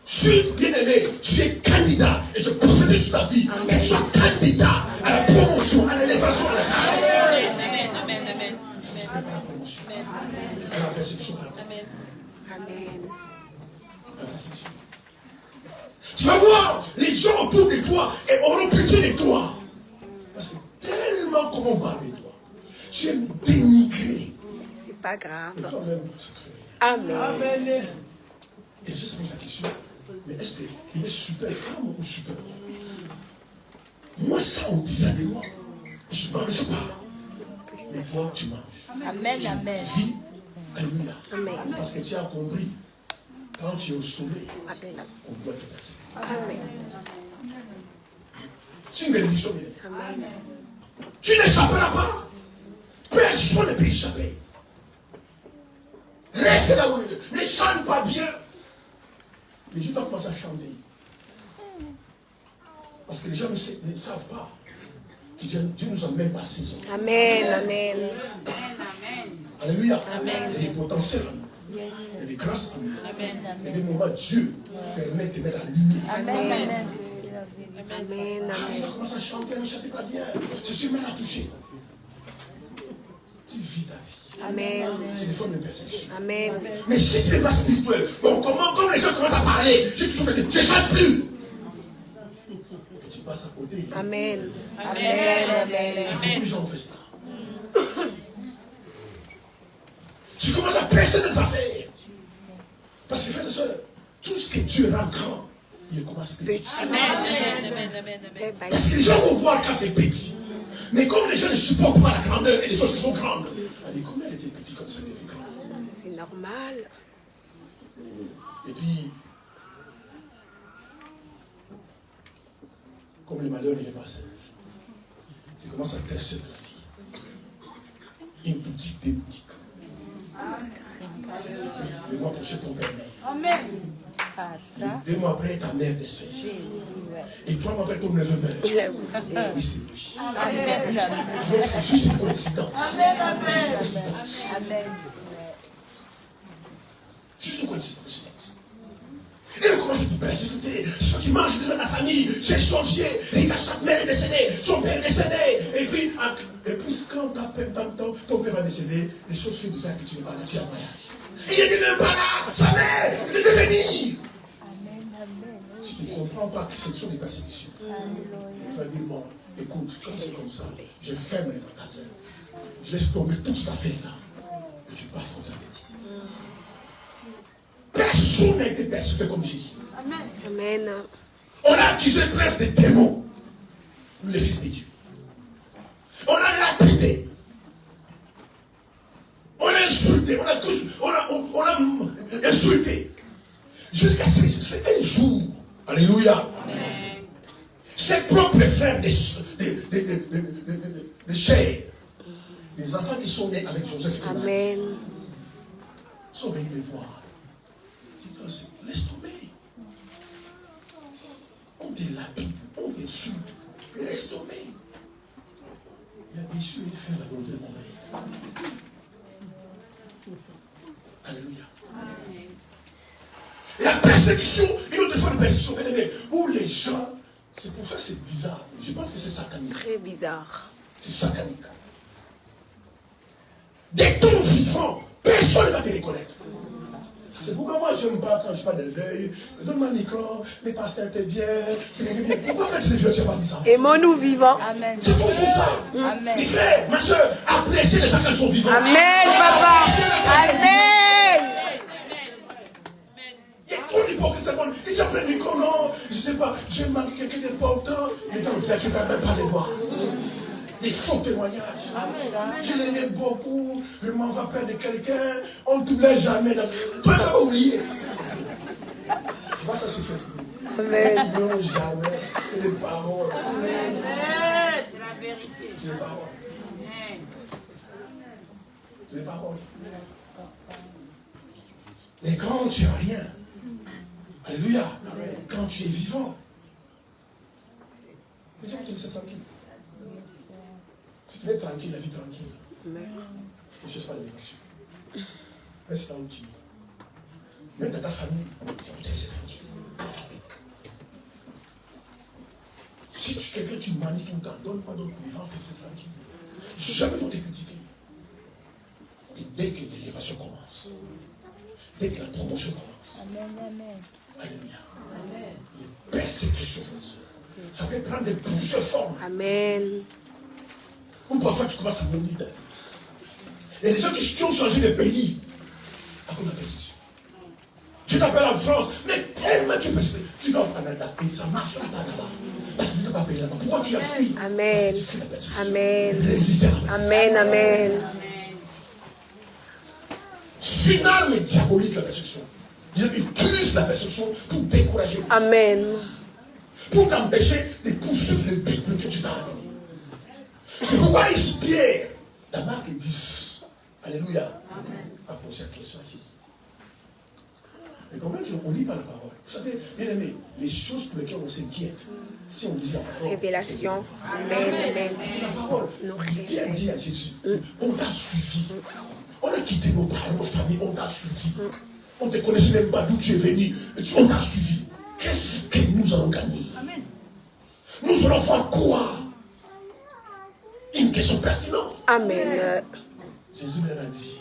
Si, bien-aimé, tu es candidat, et je prophétise sur ta vie, que tu sois candidat à la promotion, à l'élévation, à la grâce. Amen. Je prépare la promotion. À la persécution, à la grâce. Tu vas voir, les gens autour de toi et auront pitié de toi. Parce que tellement comme on parle de toi, tu es dénigré. C'est pas grave. Et toi-même, ça te fait. Amen. Et je se pose la question, mais est-ce qu'il est super femme ou super homme? Moi, ça, on dit ça de moi. Je ne mange pas. Mais toi, tu manges. Amen, amen. Tu vis. Alléluia. Amen. Parce que tu as compris, quand tu es au sommet, Amen. on doit te passer. Amen. C'est une bénédiction. Amen. Tu n'échapperas pas. Personne ne peut échapper. Reste là où il est. Ne chante pas bien. Mais je dois commencer à chanter. Parce que les gens ne savent pas que Dieu nous a même passé. Amen. Amen. Alléluia. Amen. Il y a des potentiels. Il y a des grâces. Amen, Il y a amen. des moments où Dieu permet de mettre la lumière. Amen, amen. C'est la vérité. Amen. Il va commencer à chanter, ne chantez pas bien. Je suis mal à toucher. Tu vis ta vie. Amen. C'est des formes de persécution. Amen. Mais si tu n'es pas spirituel, bon, quand les gens commencent à parler, j'ai toujours fait, je ne chante plus. Et tu passes à côté. Amen. Amen, amen. Beaucoup de gens ont fait ça. Tu commences à percer des affaires. Parce que, frères et sœurs, tout ce que Dieu rend grand, il commence petit. Amen, amen, amen, amen. Parce que les gens vont voir quand c'est petit. Mais comme les gens ne supportent pas la grandeur et les choses qui sont grandes, on dit combien elle était petit comme ça, elle était grande. C'est normal. Et puis, comme le malheur n'est pas seul, tu commences à percer de la vie. Une boutique, des boutiques. Le mois prochain, ton père meurt. Amen. Ah, ça. 2 mois après, ta mère décède. Jésus, ouais. Et 3 mois après, ton neveu meurt. J'avoue. Oui, c'est lui. Amen, amen. Donc, c'est juste une coïncidence. Juste une coïncidence. Amen. Juste une coïncidence. Et il commence à te persécuter. Ceux qui mangent déjà dans la famille, c'est sorcier. Et quand sa mère est décédée, son père est décédé. Et puis quand ton père va décéder, les choses font bizarres que tu n'es pas là, tu es en voyage. Il n'était même pas là, sa mère, il était venu. Amen, amen. Si tu ne comprends pas que ce sont des persécutions, tu vas dire, bon, écoute, comme c'est comme ça, je ferme les magasins. Je laisse tomber toute cette affaire-là. Et tu passes en temps de destin. Personne n'a été persécuté comme Jésus. Amen. On a accusé presque des démons, le Fils de Dieu. On a lapidé. On a insulté. On a insulté. Jusqu'à c'est un jour. Alléluia. Amen. Ses propres frères de chair, les enfants qui sont nés avec Joseph, Amen. sont venus me voir. Laisse tomber. On te lapide, on t'insulte. Laisse tomber. Il a déçu de faire la volonté de mon Père. Alléluia. La persécution, une autre fois de persécution, où les gens, c'est pour ça que c'est bizarre. Je pense que c'est satanique. Très bizarre. C'est satanique. Dès ton vivant, personne ne va te reconnaître. C'est pourquoi moi je n'aime pas quand je parle de l'œil. Donne-moi un micro, les pasteurs étaient bien. Pourquoi quand tu es vieux, tu n'as pas dit ça? Aimons-nous vivants. Amen. C'est toujours ça. Amen. Mes frères, ma soeur, appréciez les gens quand ils sont vivants. Amen, papa. Amen. Il y a trop d'hypocrisie. Ils ont pris le micro, non. Je ne sais pas, j'ai manqué quelqu'un d'important. Mais dans peut-être tu ne peux même pas les voir. Des faux témoignages. Je l'aimais beaucoup. Vraiment, on va perdre quelqu'un. On ne t'oublie jamais. Toi, tu vas oublier. Tu vois, ça se fait. Amen. Non, jamais. C'est les paroles. Amen. C'est la vérité. C'est les paroles. Amen. C'est les paroles. Mais quand tu n'as rien, alléluia, quand tu es vivant, les gens te laissent tranquille. Si tu es tranquille, la vie tranquille, ne cherche pas l'élévation. Reste là où tu es. Même dans ta famille, ça peut te laisser tranquille. Si tu es quelqu'un qui manie tout le temps, donne-moi d'autres vivants, te laisser tranquille. Jamais vont te critiquer. Et dès que l'élévation commence, dès que la promotion commence, Amen, amen. Alléluia. Les persécutions, ça peut prendre de plusieurs formes. Amen. Ou parfois tu commences à maudire ta vie. Il y a des gens qui ont changé de pays à cause de la persécution. Tu t'appelles en France, mais tellement tu peux. Tu vas au Canada et ça marche là-bas. Parce que tu ne peux pas payer là-bas. Pourquoi tu as fui? Amen. Parce que tu fuis la persécution. Amen. Résistez à la persécution. Amen. Amen. C'est une arme diabolique la persécution. Ils utilisent la persécution pour décourager. Amen. Pour t'empêcher de poursuivre le but que tu t'as amené. C'est pourquoi Pierre, dans Marc 10, Alléluia, a posé la question à Jésus. Mais comment on lit pas la parole? Vous savez, bien aimé, les choses pour lesquelles on s'inquiète, si on lit la parole. Révélation. Amen. Amen. C'est la parole. Pierre dit à Jésus, on t'a suivi. On a quitté nos parents, nos familles, on t'a suivi. On ne te connaissait même pas d'où tu es venu. On t'a suivi. Qu'est-ce que nous allons gagner? Nous allons faire quoi? Une question pertinente. Amen. Jésus leur a dit,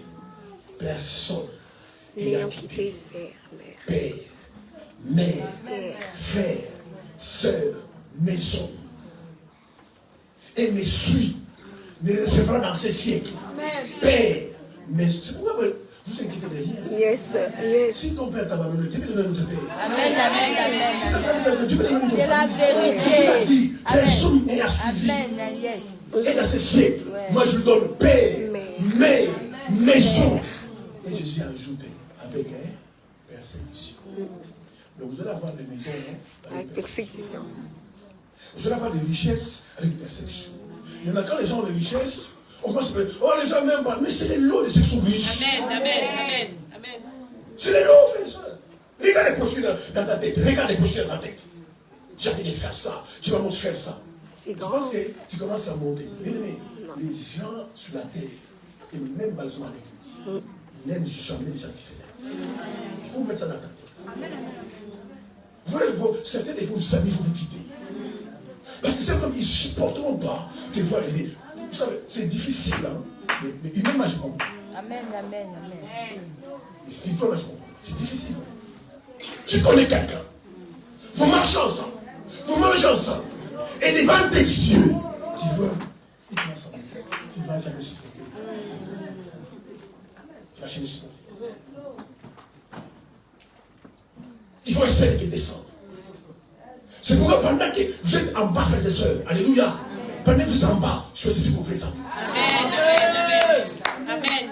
personne N'ayant quitté père, mère, frère, soeur, maison, et me suit, ne recevra dans ces siècles. Père, mais c'est pourquoi vous inquiétez de rien. Yes. Yes. Si ton père t'a abandonné, tu peux donner un autre père. Amen, amen, amen. Si ta famille t'a abandonné, tu peux donner une autre C'est la famille. vérité. Jésus a dit, Amen. personne n'ayant suivi. Amen, yes. Et dans ces siècles, moi je lui donne père, mère, maison. Et Jésus a ajouté avec persécution. Donc vous allez avoir des maisons Avec persécution. Vous allez avoir des richesses avec persécution. Il y en a quand les gens ont des richesses, on commence à dire, oh les gens n'aiment pas, mais c'est les lots de ceux qui sont riches. Amen, amen, amen, amen. C'est les lots, frère et soeur. Regarde les postures dans ta tête, regarde les postures dans ta tête. J'ai envie de faire ça, tu vas monter faire ça. C'est Je grand. pense que tu commences à monter. Bien aimé, les gens sur la terre, et même malheureusement à l'église, n'aiment jamais les gens qui s'élèvent. Il faut mettre ça dans ta tête. Certains de vos amis vont vous quitter. Parce que c'est comme ils ne supporteront pas de voir les. Vous savez, c'est difficile, hein? Mais humainement, je comprends. Amen, amen, amen. Mais spirituellement, je comprends. C'est difficile. Tu connais quelqu'un. Vous marchez ensemble. Vous mangez ensemble. Et devant tes yeux, tu vois, il commence à monter. Tu ne vas jamais supporter. Tu ne vas jamais supporter. Il faut essayer de descendre. C'est pourquoi pendant que vous êtes en bas, frères et sœurs, alléluia, pendant que vous êtes en bas, choisissez vos vrais amis. Amen, amen, amen. Amen.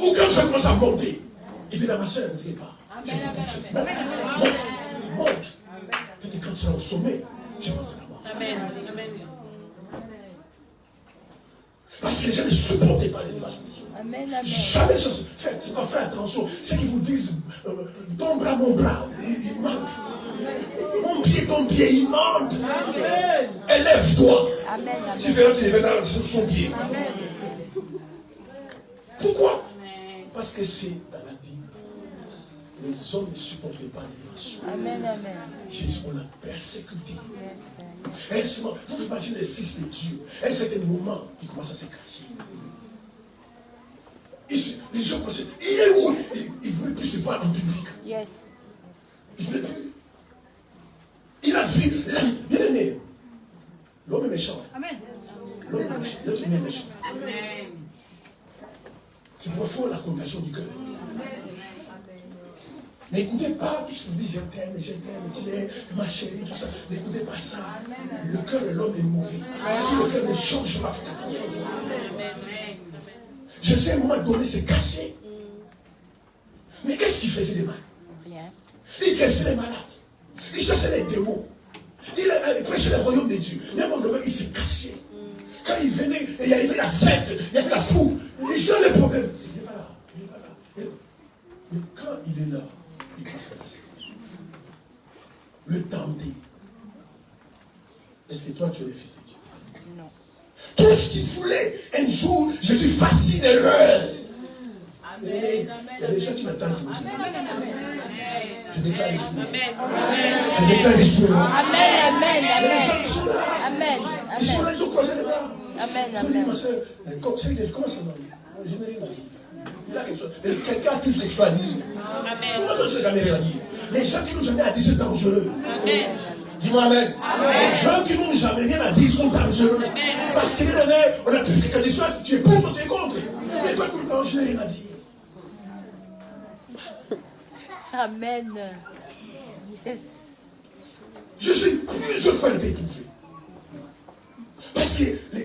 Ou quand ça commence à monter, il dit à ma sœur, ne dites pas. Monte. Peut-être quand tu seras au sommet, tu penses là-bas. Amen, amen. Parce que les gens ne supportent pas l'élevage religieux. Amen, amen. Jamais chose. Faites attention. Ceux qui vous disent ton bras, ils mentent. Mon pied, ton pied, il mente. Élève-toi. Amen, amen. Tu verras qu'il est dans son pied. Pourquoi? Parce que c'est dans la Bible. Les hommes ne supportaient pas l'élévation. Amen, amen. Jésus, on l'a persécuté. Yes, Vous imaginez les fils de Dieu. À un certain moment, ils commencent à se cacher. Les gens pensaient, il est où? Il ne voulait plus se voir en public. yes. Il ne voulait plus. Il a vu, bien aimé. L'homme est méchant. Amen. L'homme est méchant. L'être humain est méchant. Amen. C'est pourquoi il faut la conversion du cœur. N'écoutez pas tout ce qu'il dit, je t'aime, tiens, ma chérie, tout ça. N'écoutez pas ça. Le cœur de l'homme est mauvais. Si le cœur ne change pas, faites attention. Jésus, à un moment donné, s'est caché. Mais qu'est-ce qu'il faisait de mal? Rien. Il guérissait les malades. Il chassait les démons. Il prêchait le royaume de Dieu. Mais à un moment donné, il s'est caché. Quand il venait, et il y avait la fête, il y avait la foule. Les gens, les problèmes. Il n'est pas là. Mais quand il est là, il commence à passer. Le tenter. Est-ce que toi, tu es le fils de Dieu? Non. Tout ce qu'il voulait, un jour, Jésus fascine leur. Il y a des gens qui m'attendent. Je déclare les jours. Je déclare les jours. Amen, amen, Il y a des gens amen. qui sont là. Amen, Ils sont là, amen. ils ont croisé les bras. Amen, Je dis, amen. ma soeur, comment ça va? Je n'ai rien à dire. Il Il y a quelque chose. Quelqu'un a toujours quelque chose à dire. Pourquoi toi, tu n'as jamais rien à dire? Les gens qui n'ont jamais à dire, c'est dangereux. Dis-moi amen. Les gens qui n'ont jamais rien à dire sont dangereux. Parce que on a tous quelque chose, si tu es pour, tu es contre. Et toi, tout le temps, je n'ai rien à dire. Amen. Yes. Je suis plusieurs fois été éprouvé. Parce que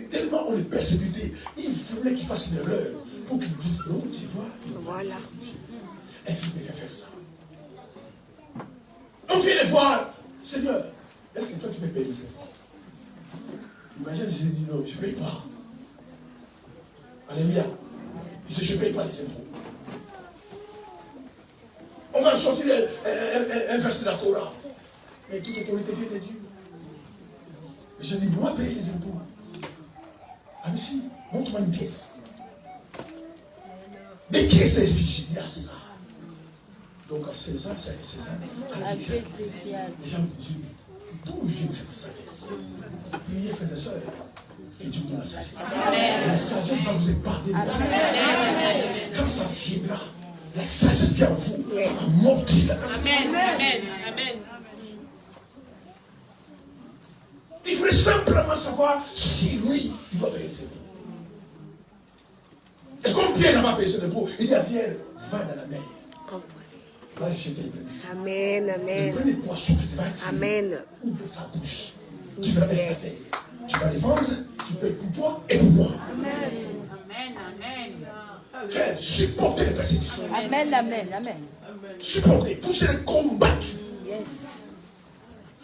tellement on est persécuté, il voulait qu'il fasse une erreur pour qu'il dise non, tu vois, Voilà. elle ne peut faire ça. On vient les voir, Seigneur, est-ce que toi tu peux payer ça? Imagine, Jésus dit non, je ne paye pas. Alléluia. Il dit, je ne paye pas les impôts. On va sortir un verset de la Torah. Mais toute autorité vient de Dieu. Et je dis, moi, payer les impôts. Ah, mais si, montre-moi une pièce. Des pièces est fichées, il y a César. Donc, à César, c'est César. Les gens me disent, d'où vient cette sagesse? Priez, frères et sœurs, que Dieu donne la sagesse. La sagesse va vous épargner de la sagesse. Quand ça viendra, la sagesse qui est en vous va amortir la sagesse. Amen. Il voulait simplement savoir si lui, il va payer ses impôts. Et comme Pierre n'a pas payé ses impôts, il dit à Pierre, va dans la mer. Va jeter les premiers. Amen, amen. Les premiers poissons qui te va attirer. Amen. Ouvre sa bouche. Tu vas mettre sa tête. Tu vas les vendre, tu payes pour toi et pour moi. Amen. Frère, supportez les persécutions. Amen. Supportez. Vous serez combattus. Yes.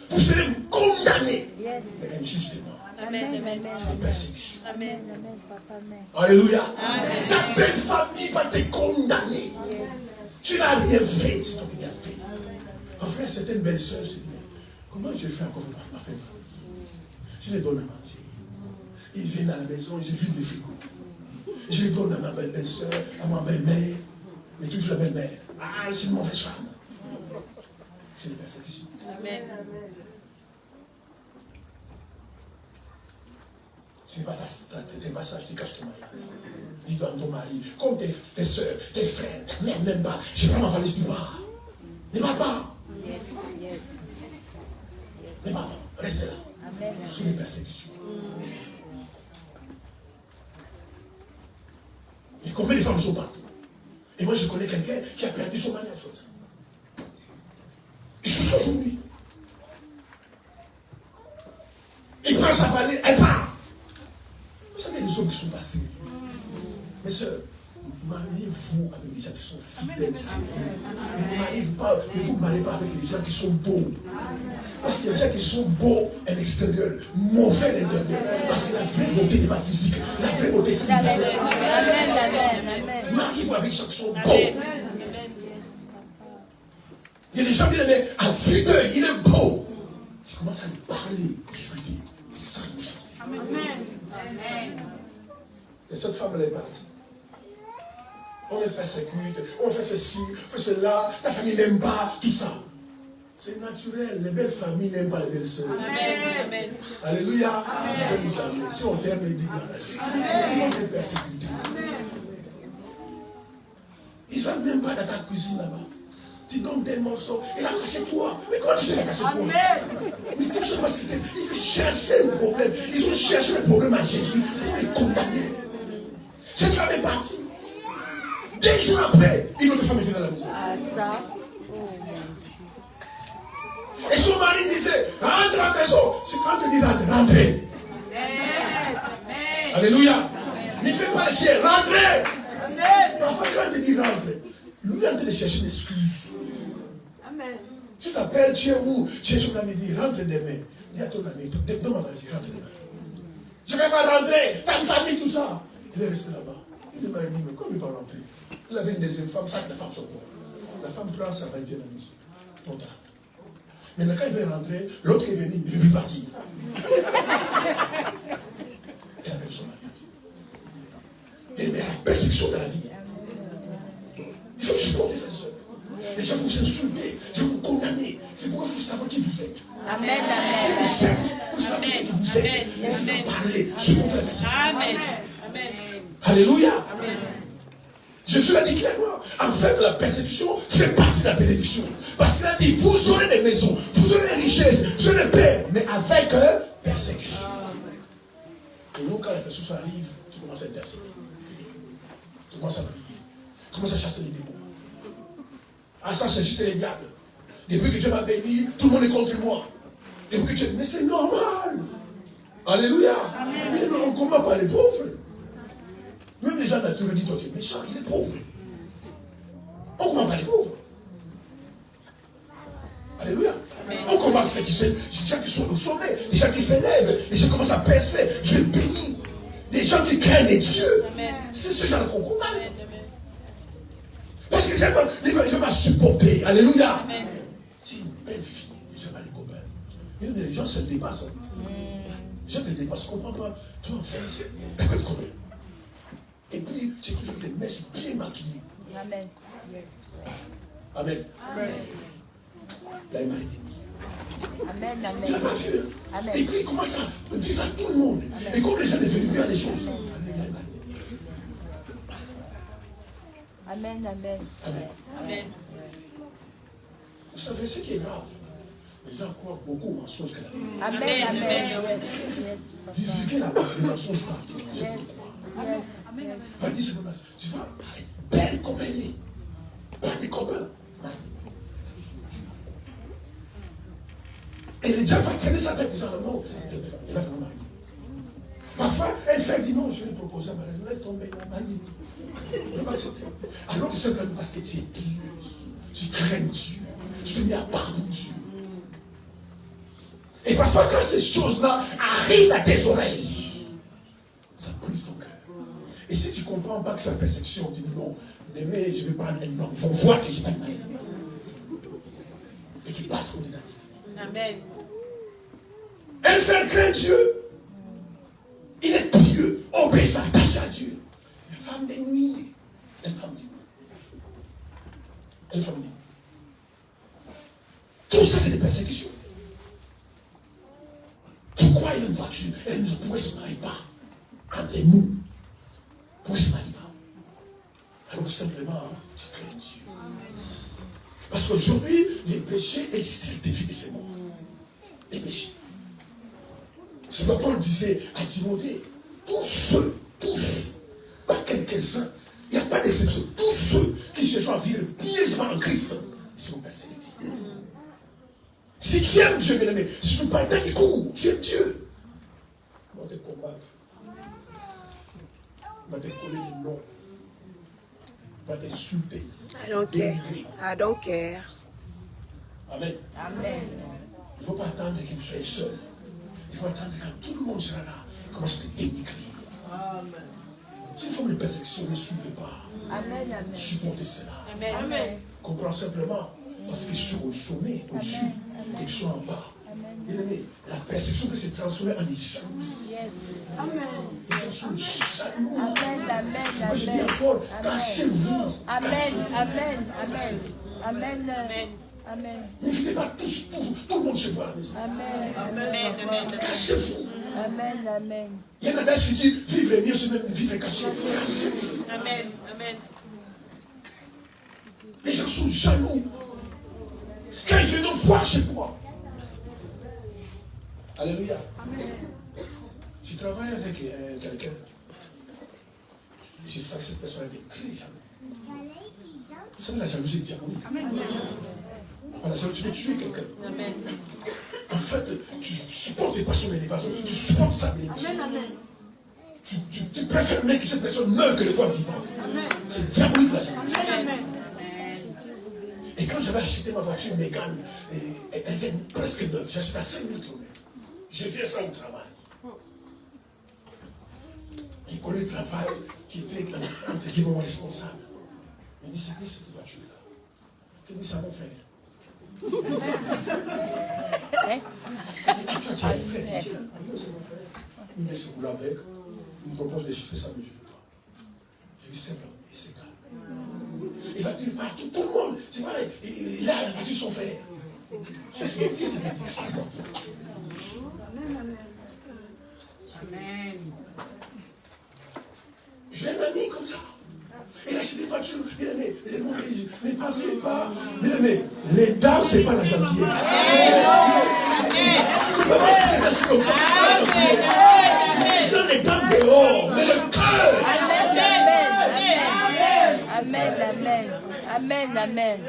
Vous serez condamnés. Yes. Mais injustement. Amen. C'est une persécution. Amen, papa, amen. Alléluia. Ta belle famille va te condamner. Yes. Tu n'as rien fait, c'est toi qui l'as fait. En fait, certaines belles sœurs se disent, mais comment je fais encore pour ma famille? Je les donne à manger. Ils viennent à la maison, je vide les frigos. Je les donne à ma belle-sœur, à ma belle-mère, mais toujours la belle-mère. Ah, c'est une mauvaise femme. C'est une persécution. Amen. Ce n'est pas tes massages qui cachent ton mariage. Dis à ton mari, comme tes soeurs, tes frères, ta mère n'aime pas. Je prends ma valise du bar. Ne va pas. Yes. Ne va pas. Restez là. Amen. C'est une persécution. Et combien de femmes sont parties? Et moi, je connais quelqu'un qui a perdu son mariage comme ça. Et jusqu'à aujourd'hui. Il prend sa valise, elle part. Vous savez, les hommes qui sont pas sérieux. Mes soeurs, mariez-vous avec les gens qui sont fidèles, sérieux. Ne vous mariez pas avec les gens qui sont beaux. Parce qu'il y a des gens qui sont beaux à l'extérieur, mauvais à l'intérieur. Parce que la vraie beauté n'est pas physique. La vraie beauté, c'est spirituelle. Amen. Mariez-vous avec les gens qui sont beaux. Il y a des gens qui disent, à vue d'œil, il est beau. Tu commences à lui parler, discuter, sans méchanceté. Amen. Et cette femme, elle est partie. On est persécuté, on fait ceci, on fait cela, la famille n'aime pas, tout ça. C'est naturel, les belles familles n'aiment pas les belles sœurs. Amen. Alléluia. Jamais. Si on t'aime, il dit gloire. Si on est persécuté. Ils ne sont même pas dans ta cuisine là-bas. Tu donnes des morceaux, il a caché toi. Mais comment tu sais qu'il a caché toi? Mais tout ça parce qu'ils cherchaient le problème. Ils ont cherché le problème à Jésus pour les condamner. Cette femme est partie. 2 jours après, une autre femme est venue dans la maison. Ah, ça. Et son mari disait, rentre à la maison. C'est quand tu dis rentrez. Alléluia. Ne fais pas les fiers, rentrez. Parfois, quand tu dis rentrez, lui est en train de chercher une excuse. Amen. Tu t'appelles, tu es où? Tu es sur la midi, rentre demain. Dis à ton ami, donne-moi ma vie, rentre demain. Je ne vais pas rentrer, t'as une famille, tout ça. Il est resté là-bas. Il m'a dit, mais comment il va rentrer? Il avait une deuxième femme, ça que la femme se voit. La femme prend sa valise, vient à la maison. Total. Mais quand il veut rentrer, l'autre est venu, il ne veut plus partir. Il appelle son mariage. Il met la persécution de la vie. Il faut supporter, frères et sœurs. Les gens vous insulter, je vous condamner. C'est pourquoi il faut savoir qui vous êtes. Amen. Si vous savez, vous savez ce que vous êtes. Vous parlez, supportez la persécution. Amen. Alléluia. Jésus a dit clairement, en fait, la persécution fait partie de la bénédiction. Parce qu'il a dit, vous aurez des maisons, vous aurez des richesses, vous aurez des paix, mais avec persécution. Et nous, quand la persécution arrive, tu commences à intercéder. Tu commences à prier. Tu commences à chasser les démons. Ah, ça, c'est juste les diables. Depuis que Dieu m'a béni, tout le monde est contre moi. Depuis que Dieu... Mais c'est normal. Alléluia. Mais on ne combat pas les pauvres. Même les gens naturels disent, toi tu es méchant, il est pauvre. On ne combat pas les pauvres. Alléluia. On combat ceux qui sont au sommet, les gens qui s'élèvent, les gens qui commencent à percer. Dieu bénit. Des gens qui craignent Dieu. C'est ce genre qu'on combat. Parce que les gens m'ont supporté. Alléluia. C'est une belle fille. Je ne sais pas les copains. Les gens se dépassent. Les gens te dépassent. Comprends pas. Toi, en fait, c'est un peu de copain. Et puis, c'est toujours des messes bien maquillées. Amen. Amen. Amen. Là, il m'a aidé. Amen. Amen. Il m'a vu. Amen. Et puis, il commence à dire ça à tout le monde. Et comme les gens deviennent bien les choses. Amen. Amen. Amen. Amen. Vous savez ce qui est grave? Les gens croient beaucoup aux mensonges qu'elle a fait. Amen. Amen. Yes. Divulguer les mensonges partout. Yes. Va dire simplement, tu vois, belle comme elle est. Pas des copains. Et les gens vont traîner sa tête disant non, elle va faire marier. Parfois, elle fait dit non, je vais lui proposer un mariage. Laisse tomber, marier. Je ne vais pas accepter. Alors que simplement parce que tu es pieuse, tu crains Dieu, tu es mis à part de Dieu. Et parfois, quand ces choses-là arrivent à tes oreilles, ça brise ton cœur. Et si tu ne comprends pas que c'est la persécution, tu dis non, mais je vais prendre un homme, ils vont voir que je n'ai pas de mari. Et tu passes pour des destinée. Amen. Elle fait craindre Dieu. Il est pieux, obéissant, attaché à Dieu. Une femme de nuit. Une femme de nuit. Une femme de nuit. Tout ça, c'est des persécutions. Pourquoi il y a une voiture? Elle ne pourrait se marier pas entre nous. Pourquoi se marier pas? Alors que simplement, tu crains Dieu. Parce qu'aujourd'hui, les péchés et le style de vie de ce monde. Les péchés. C'est pourquoi Paul disait à Timothée, tous, pas quelques-uns, il n'y a pas d'exception, tous ceux qui cherchent à vivre pieusement en Christ, ils seront persécutés. Si tu aimes Dieu, bien aimé, si tu ne parles pas du coup, tu aimes Dieu. On va te combattre. On va te coller les noms. On va t'insulter. I don't care. Amen. Amen. Il ne faut pas attendre que vous soyez seul. Il faut attendre quand tout le monde sera là. Il commence à te dénigrer. S'il faut une persécution, ne suivez pas. Amen. Supportez cela. Amen. Comprends simplement. Parce qu'ils sont au sommet, au-dessus, et ils sont en bas. Bien aimé, la persécution peut se transformer en des jalousies. Yes. Les gens sont jaloux. Amen. C'est moi je dis encore, cachez-vous. Amen. N'invitez pas tous, tout le monde chez vous à la maison. Amen. Cachez-vous. Amen. Il y en a d'autres qui disent, vivre mieux, c'est même vivre caché. Cachez-vous. Amen. Les gens sont jaloux. Quand ils viennent voir chez moi. Alléluia. Je travaille avec quelqu'un. Je sais que cette personne est très jaloux. Vous savez, la jalousie est diabolique. La jalousie, tu veux tuer quelqu'un. En fait, tu supportes pas son élévation. Tu supportes sa bénédiction. Tu préfères même que cette personne meure que le voir vivant. C'est diabolique la jalousie. Et quand j'avais acheté ma voiture Mégane, elle était presque neuve. J'ai acheté à 5000 km. J'ai fait ça au travail. Il connaît le travail qui était entre guillemets responsable. Il dit, c'est qui cette voiture-là? Il dit, c'est mon frère. Tu as un frère. Il dit, c'est mon frère. Il me laisse rouler avec. Il me propose de chiffrer ça, mais je ne veux pas. Je dis simplement, et c'est calme. Il va dire partout, tout le monde. C'est vrai, il a la voiture son frère. Je dis, c'est ce qu'il va dire, c'est ma voiture. Amen. J'ai un ami comme ça. Il a acheté des voitures. ne pensez pas. Mais les dames, c'est pas la gentillesse. C'est pas parce que c'est un truc comme ça, c'est pas la gentillesse. Les gens, les dames dehors, mais le cœur. Amen, amen. Amen, amen.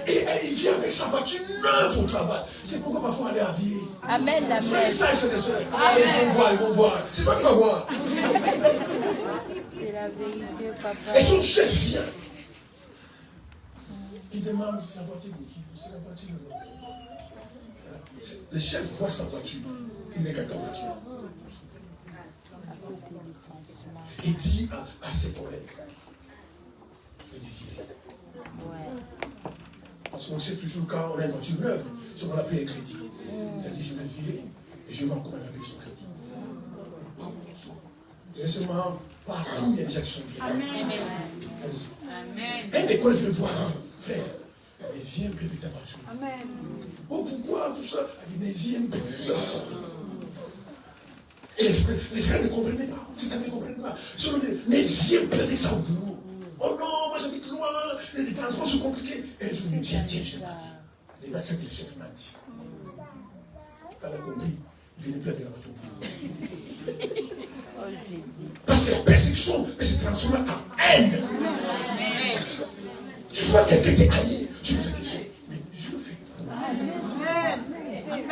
Et il vient avec sa voiture neuve au travail. C'est pourquoi parfois elle est habillée. Amen, amen. Soyez sages, frères et sœurs. Ils vont voir. C'est pas qui va voir. C'est la vérité, papa. Et son chef vient. Il demande, c'est la voiture de qui? C'est la voiture de l'autre. Le chef voit sa voiture. Il regarde ta voiture. Il dit à ses collègues, je vais les virer. Ouais. Parce qu'on sait toujours quand on a une voiture neuve, si on a pris un crédit. Il a dit, je vais le virer et je vais encore avec son crédit. Et récemment, partout, il y a des gens qui sont bien. Amen. Et l'école veut voir, frère, mais viens plus avec ta voiture. Amen. Oh, pourquoi tout ça? Elle dit, mais viens plus avec ça. Et les frères ne comprenaient pas. Ces amis ne comprenaient pas. Mais viens plus avec ça au boulot. Oh non, moi j'habite loin, les transports sont compliqués. Et je me dis, tiens, je m'en vais. Et là, c'est que le chef m'a dit. Quand elle a compris, il venait plus avec la voiture au boulot. Oh Jésus. Parce que la persécution peut se transformer en haine. Tu vois quelqu'un qui est haï, tu poses la question, mais je le fais.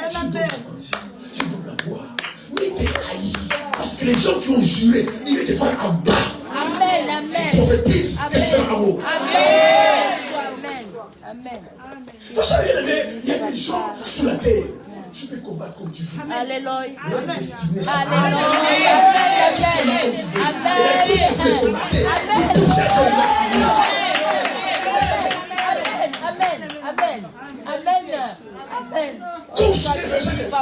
Je donne à manger, je donne à boire. Mais t'es haï. Parce que les gens qui ont juré, ils vont te faire en bas. Amen, amen. Ils prophétisent et faire en haut. Amen. Amen. Vous savez, il y a des gens sur la terre. Tu peux combattre comme tu veux. Alléluia. La destinée, c'est Alléluia. Amen.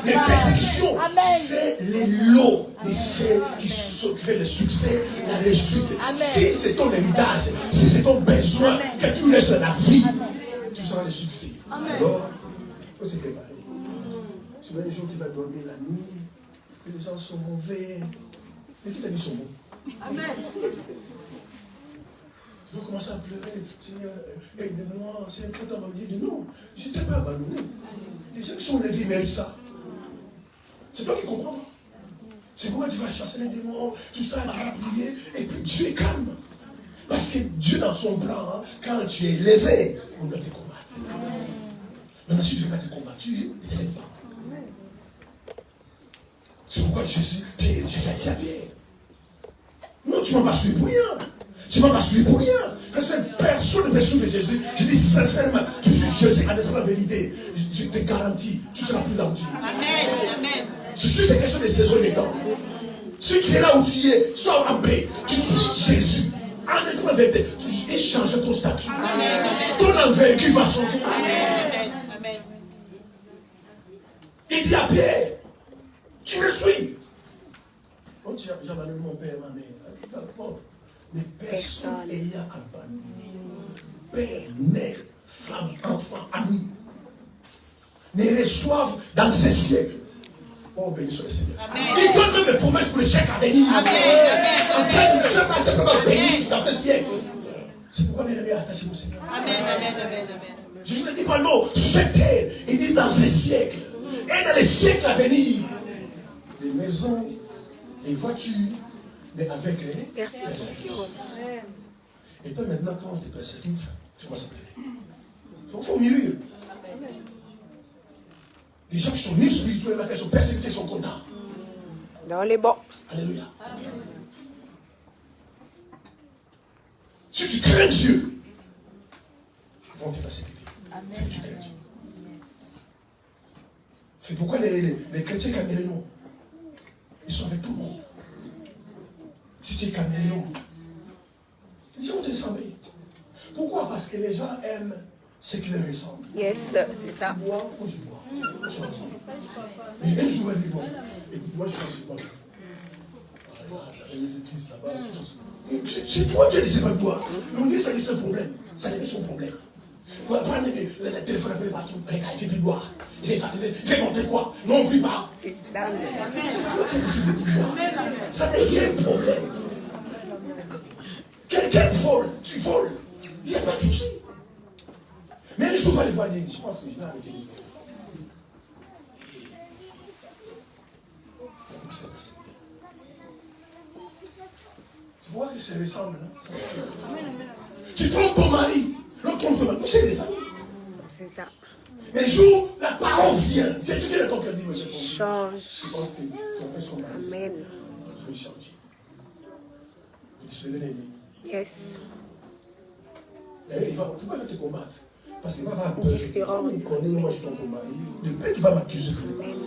Les persécutions, c'est les lots de ceux qui s'occupent du succès, la réussite. Si c'est ton héritage, si c'est ton besoin que tu laisses la vie, tu seras le succès. Alors, il faut se préparer. C'est un jour qui va dormir la nuit, les gens sont mauvais, mais tous les amis sont bons. Amen. Tu vas commencer à pleurer, Seigneur, aide-moi, c'est important de me dire non, je ne t'ai pas abandonné. Les gens qui sont levés méritent ça. C'est toi qui comprends. C'est pourquoi tu vas chasser les démons, tout ça, tu vas prier, et puis Dieu est calme. Parce que Dieu dans son plan, quand tu es levé, on doit te combattre. Maintenant, si tu ne veux pas te combattre, tu ne te lèves pas. C'est pourquoi Jésus a dit à Pierre, non, tu ne m'as pas suivi pour rien. Tu ne m'as pas suivi pour rien. Personne ne me suit de Jésus. Je dis sincèrement, tu suis Jésus en disant la vérité. Je te garantis, tu seras plus là où tu es. Amen. C'est juste une question de saison et de temps. Si tu es là où tu es, sois en paix. Tu suis Jésus. En disant la vérité, il change ton statut. Ton envergure va changer. Amen. Il dit à Pierre, tu me suis. Oh, tu as abandonné mon père, ma mère. D'accord. Mais personne ayant abandonné, père, mère, femme, enfant, ami, ne reçoivent dans ces siècles. Oh, béni soit le Seigneur. Il donne même des promesses pour les siècles à venir. En fait, je ne sais pas simplement béni dans ces siècles. C'est pourquoi bien aimé, attachez-vous au Seigneur. Amen. Je ne dis pas non, sur cette terre, il dit dans ces siècles. Et dans les siècles à venir, les maisons, les voitures, mais avec les persécutions. Et toi maintenant, quand on te persécute, tu vas s'appeler. Il faut mûrir. Les gens qui sont nés spirituellement, qui sont persécutés, sont contents. Dans les bons. Alléluia. Si tu crains Dieu, ils vont te persécuter. Si tu crains Dieu. C'est pourquoi les chrétiens caméléons, ils sont avec tout le monde. Si tu es caméléon, les gens vont te ressembler. Pourquoi? Parce que les gens aiment ce qui leur ressemble. Yes, c'est ça. Tu bois, moi je bois. On se ressemble. Mais un jour, elle dit, bon, écoute, moi je pense pas. Les églises là-bas, c'est toi qui ne sais pas quoi. Mais on dit ça c'est un problème. Ça n'est pas son problème. Pour prendre le téléphone après partout, il fait plus boire. Il fait monter quoi? Non, plus pas. C'est ça. C'est toi qui décide de tout boire. Ça n'est qu'un problème. Quelqu'un vole, tu voles. Il n'y a pas de souci. Mais un jour, il va les voir dire, je pense que je vais arrêter de vivre. C'est pourquoi que ça ressemble. Hein? Tu trompes ton mari. L'autre trompe ton mari. Vous savez ça. C'est ça. Mais le jour, la parole vient. C'est tout le temps qu'elle dit, monsieur. Change. Je pense que ton père son mari. Amen. Je vais changer. Vous dites, c'est l'ennemi. Yes. D'ailleurs, pourquoi il va te combattre? Parce qu'il va avoir peur. Différent. Comme il connaît, moi je suis ton mari. Le père qui va m'accuser. Amen.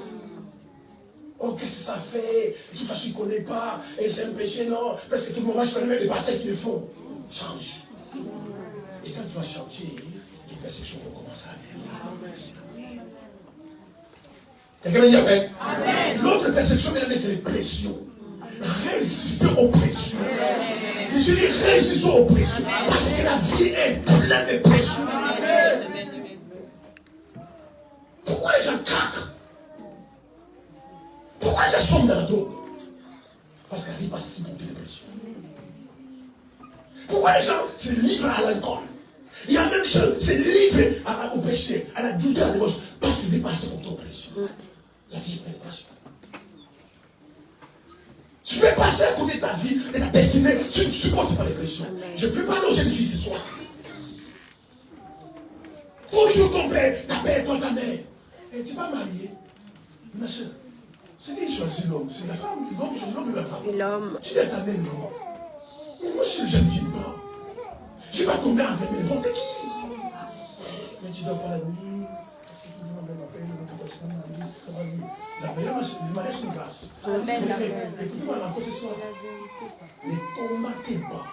Oh, qu'est-ce que ça fait? De toute façon, il ne connaît pas. Et c'est un péché, non. Parce que tout le monde, je connais même les pasteurs qui le font. Change. Et quand tu vas changer, les persécutions vont commencer à venir. Quelqu'un me dit Amen. Amen. L'autre persécution, c'est les pressions. Résister aux pressions. Et je dis résistons aux pressions. Parce que la vie est pleine de pressions. Pourquoi les gens craquent? Pourquoi les gens sont dans la drogue? Parce qu'ils n'arrivent pas à supporter les pressions. Pourquoi les gens se livrent à l'alcool? Il y a même des gens qui se livrent au péché, à la douleur, à la débauche, parce qu'ils ne passent pas aux pressions. La vie est pleine de pressions. Tu peux passer à côté de ta vie et ta destinée, tu ne supportes pas les pressions. Je ne peux pas loger une fille ce soir. Toujours ton père, ta mère, toi, ta mère. Et tu vas marier. Ma soeur, c'est qui choisit l'homme? C'est la femme. L'homme choisit l'homme ou la femme? C'est l'homme. Tu es ta mère, non? Mais moi, si je ne vis pas, je ne vais pas tomber en ta maison. T'es qui? Mais tu ne dors pas la nuit. Parce que tout le monde m'appelle, le mariage, c'est une grâce. Écoutez-moi, encore ce soir. Ne tomatez pas.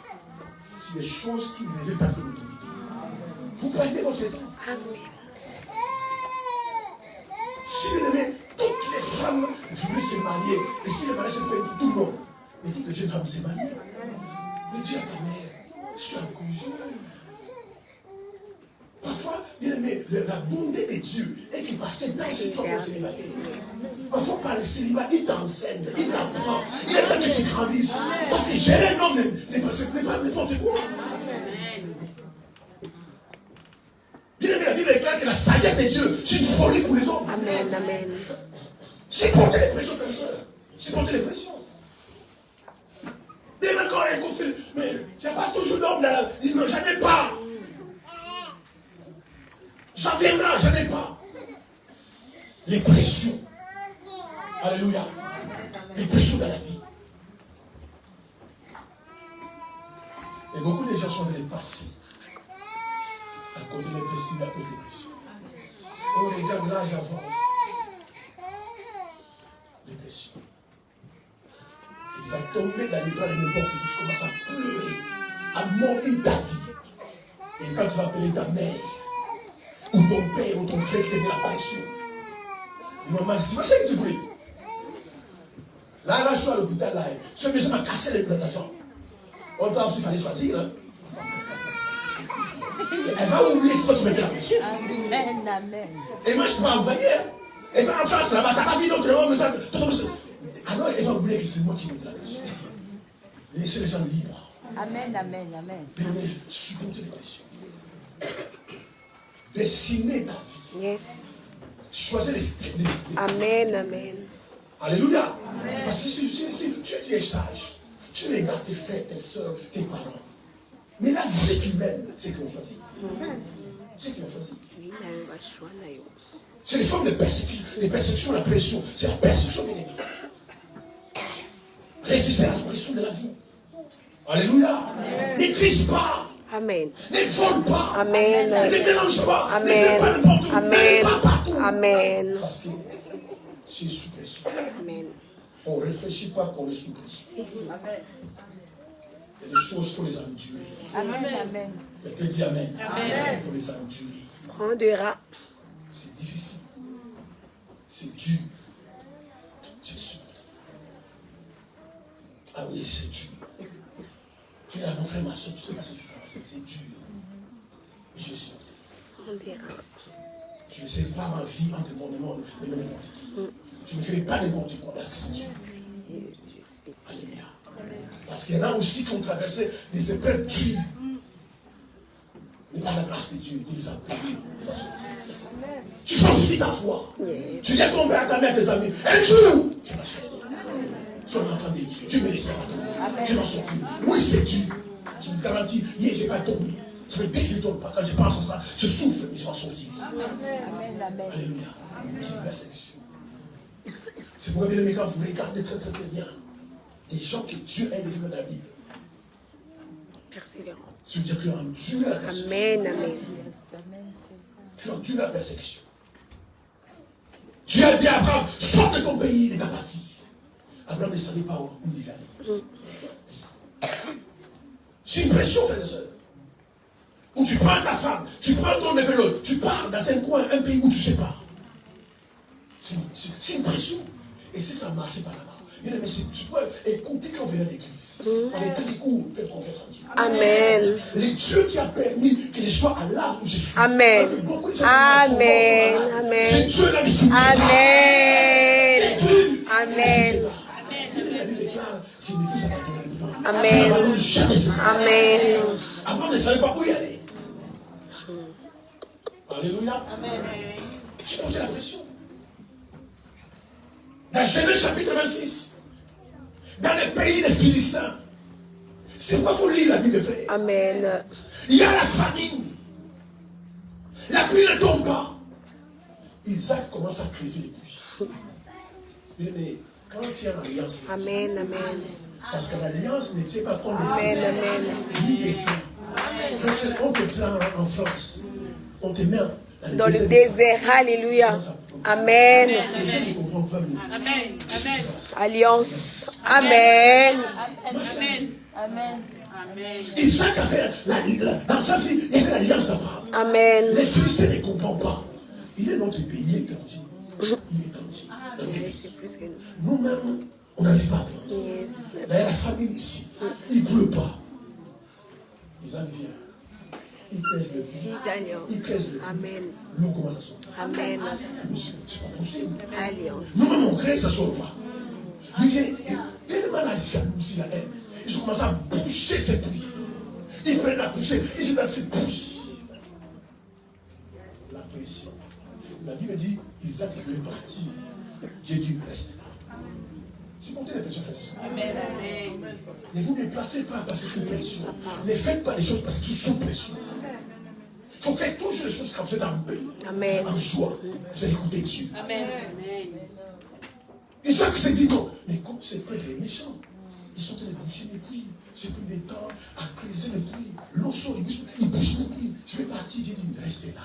C'est des choses qui ne veulent pas que vous l'autorité. Vous prenez votre temps. Amen. Si vous aimez, toutes les femmes voulaient se marier. Et si le mariage se fait tout le monde. Mais toutes les jeunes femmes se marient. Mais Dieu à ta mère, sois encouragé. Parfois, bien aimé, la bonté de Dieu est qui passe dans ces femmes célibataires. Parfois, par le célibat, il t'enseigne, il t'apprend, il aime que tu grandisses. Parce que gérer un homme n'est pas n'importe quoi. Bien aimé, la Bible déclare que la sagesse de Dieu, c'est une folie pour les hommes. Amen. Amen. Supporter les pressions, frères et sœurs. Supporter les pressions. Mais maintenant, il confie. Mais il n'y a pas toujours l'homme là. Il dit non, j'en ai pas. J'en viendrai, j'en ai pas. Les pressions. Alléluia. Les pressions dans la vie. Et beaucoup de gens sont dans les passés. À cause de les destinées, à cause des pressions. Oh, regarde, là, j'avance. Les pressions. Il va tomber dans les bras de n'importe qui. Tu commences à pleurer, à mourir ta vie. Et quand tu vas appeler ta mère, ou ton père, ou ton frère qui te met la pression, il va dire, tu vois ce que tu voulais? Là, je suis à l'hôpital, là. Ce monsieur m'a cassé les plantations. Autant il fallait choisir. Hein. Elle va oublier ce que tu mettais la pression. Amen, amen. Et moi, je peux envoyer. Et quand enfin, ça va, t'as pas vu d'autres hommes. Alors, elle va oublier que c'est moi qui mets la pression. Laissez les gens libres. Amen, amen, amen. Mais supportez les pressions. Dessinez ta vie. Yes. Choisissez les styles de vie. Amen. Amen. Alléluia. Amen. Parce que si tu es sage, tu regardes tes frères, tes soeurs, tes parents. Mais la vie qu'ils mènent, c'est qu'ils ont choisi. C'est qu'ils ont choisi. C'est les formes de persécution, la pression. C'est la persécution de l'ennemi. Résister à la pression de la vie. Alléluia. Ne crise pas. Amen. Ne vole pas. Amen. Ne mélange pas. Amen. Ne fais pas n'importe où. Amen. Ne pas partout. Amen. Parce que c'est sous pression. Amen. On ne réfléchit pas qu'on est sous pression. Si, si. Il y a des choses, il faut les endurer. Amen, amen. Quelqu'un dit Amen. Amen. Il faut les endurer. Prendra. C'est difficile. C'est dur. Je suis. Ah oui, c'est dur. Tu es à mon frère, ma soeur, tu sais pas ce que je fais. C'est dur. Mais je suis. Prendra. Je ne sais pas ma vie entre mon amour et n'importe qui. Je ne ferai pas n'importe quoi parce que c'est dur. Alléluia. Parce qu'il y en a aussi qui ont traversé des épreuves dures. Mais par la grâce de Dieu, il les a payés. Tu fortifies ta foi. Tu dis à ton père, à ta mère, à tes amis, un jour, tu vas sortir. Sois un enfant de Dieu. Tu me laisses pas. Tu vas sortir. Oui, c'est Dieu. Je vous garantis, hier, je n'ai pas dormi. Ça fait dès que je ne dors pas. Quand je pense à ça, je souffre, mais je vais sortir. Alléluia. C'est une persécution. C'est pourquoi, bien aimé, quand vous regardez très, très, très bien, les gens qui Dieu a élevé dans la Bible, Persévérant. ça veut dire qu'ils ont enduré la persécution. Amen, amen. Ils ont enduré la persécution. Dieu a dit à Abraham, sors de ton pays, de ta patrie. Abraham ne savait pas où il allait. C'est une pression, frères et sœurs. Où tu prends ta femme, tu prends ton neveu, tu pars dans un coin, un pays où tu ne sais pas. C'est une pression. Et si ça ne marchait pas là-bas, bien aimé, tu peux écouter quand on vient à l'église. On est dans des cours, faites confiance en Dieu. Amen. Les dieux qui a permis que les soient à l'âge où je suis. Amen. Amen. Amen. C'est Dieu là, les soutiens. Amen. Amen. Amen. Amen. Avant, ne savait pas où y aller. Alléluia. Amen. Supportez la pression. Dans Genèse chapitre 26, dans les pays des Philistins, c'est pourquoi il faut lire la Bible, frère. Amen. Il y a la famine. La pluie ne tombe pas. Isaac commence à creuser les puits. Mais quand il y a l'alliance, Amen. Amen. parce que l'alliance n'était pas comme les Amen. saisons, Amen. ni des plans. Quand on te plaint en France, on te met Dans le désert. Alléluia. Amen. Les gens ne comprennent pas mieux. Amen. Amen. Alliance. Amen. Amen. Amen. Isaac avait dans sa vie, il y avait l'alliance d'Abraham. Amen. Les fils ne comprennent pas. Il est notre pays, il est étranger. Il est étranger. C'est plus que nous. Nous-mêmes, on n'arrive pas à prendre. Yes. Là, il y a la famille ici. Il ne pleut pas. Isaac vient. Il pèse le pied. Fils d'alliance. Il pèse le pied. Amen. L'eau commence à sortir. Amen. C'est pas possible. Alliance. Nous-mêmes, on crée, ça ne sort pas. Lui vient, tellement la jalousie, la haine, ils ont commencé à boucher ses puits. Ils prennent la poussée, ils jettent dans ses puits. La pression. La Bible dit, Isaac voulait partir. J'ai dû rester là. C'est pour les pressions, frères. Amen. Ne vous déplacez pas parce que sous pression. Ne faites pas les choses parce que sous pression. Il faut faire toujours les choses quand vous êtes en paix. Amen. En joie. Vous allez écouter Dieu. Amen. Isaac s'est dit non. Mais comme c'est près des méchants, ils sont en train de boucher les puits. J'ai pris des temps à creuser les puits. L'eau sort, ils bouchent les puits. Je vais partir, j'ai dit, restez là.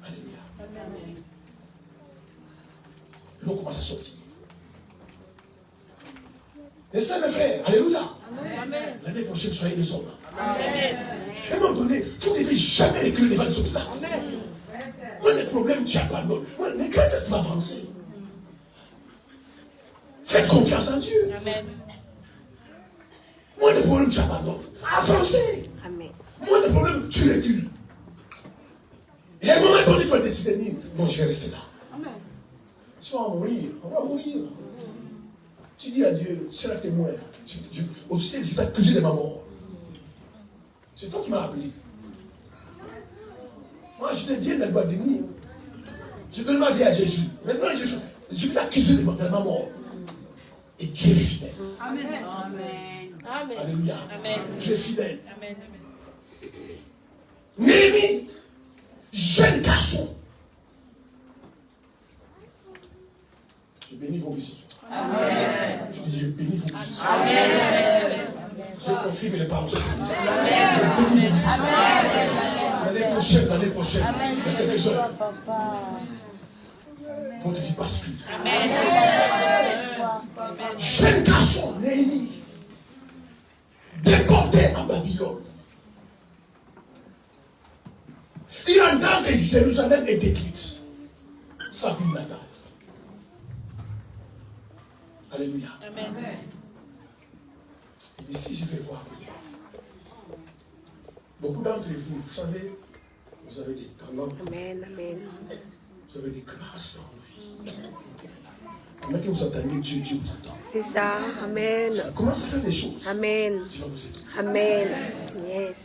Alléluia. L'eau commence à sortir. Et ça, mes frères, alléluia. L'année prochaine, soyez les hommes. À un moment donné, vous ne devez jamais reculer devant les obstacles. Moi, les problèmes, tu abandonnes. Mais quand est-ce que tu vas avancer? Faites confiance en Dieu. Amen. Moi, les problèmes, tu abandonnes. Avancez. Amen. Moi, les problèmes, tu recules. Et à un moment donné, tu vas décider, non, je vais rester là. Si on va mourir, on va mourir. Tu dis à Dieu, tu seras témoin. Au ciel, je vais t'accuser de ma mort. C'est toi qui m'as appelé. Moi, j'étais bien dans le boîte de nuit. Je donne ma vie à Jésus. Maintenant, je vais t'accuser de ma mort. Et Dieu est fidèle. Amen. Amen. Alléluia. Amen. Dieu est fidèle. Amen. Néhémie, jeune garçon. Je bénis vos vies ce soir. Amen. Je dis, je bénis vos vies ce soir. Amen. Je confirme les paroles ce soir. Je bénis vos vies ce soir. L'année prochaine, dans quelques heures, votre vie bascule. Jeune garçon, Néhémie, déporté à Babylone. Il entend que Jérusalem est détruite. Sa ville natale. Alléluia. Amen. Ici, je vais voir. Beaucoup d'entre vous, vous savez, vous avez des talents, Amen. Amen. vous avez des grâces dans vos vies. Pendant que vous attendez Dieu, Dieu vous attend. C'est ça. Amen. Ça commence à faire des choses. Amen. Dieu va vous aider. Amen. Yes.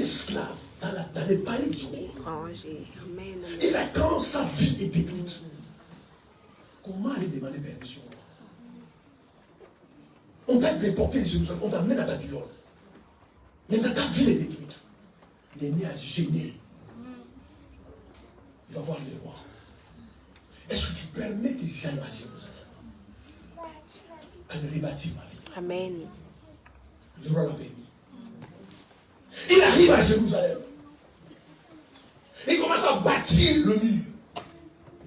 esclave dans les palais du roi. Étranger. Amen. Et là, quand sa vie est détruite, comment aller demander permission? On t'a déporté de Jérusalem, on t'amène à Babylone. Maintenant, ta vie est détruite. L'ennemi a gêné. Il va voir le roi. Est-ce que tu permets que j'aille à Jérusalem? À ne rebâtir ma vie. Amen. Le roi l'a permis. Il arrive à Jérusalem. Il commence à bâtir le mur.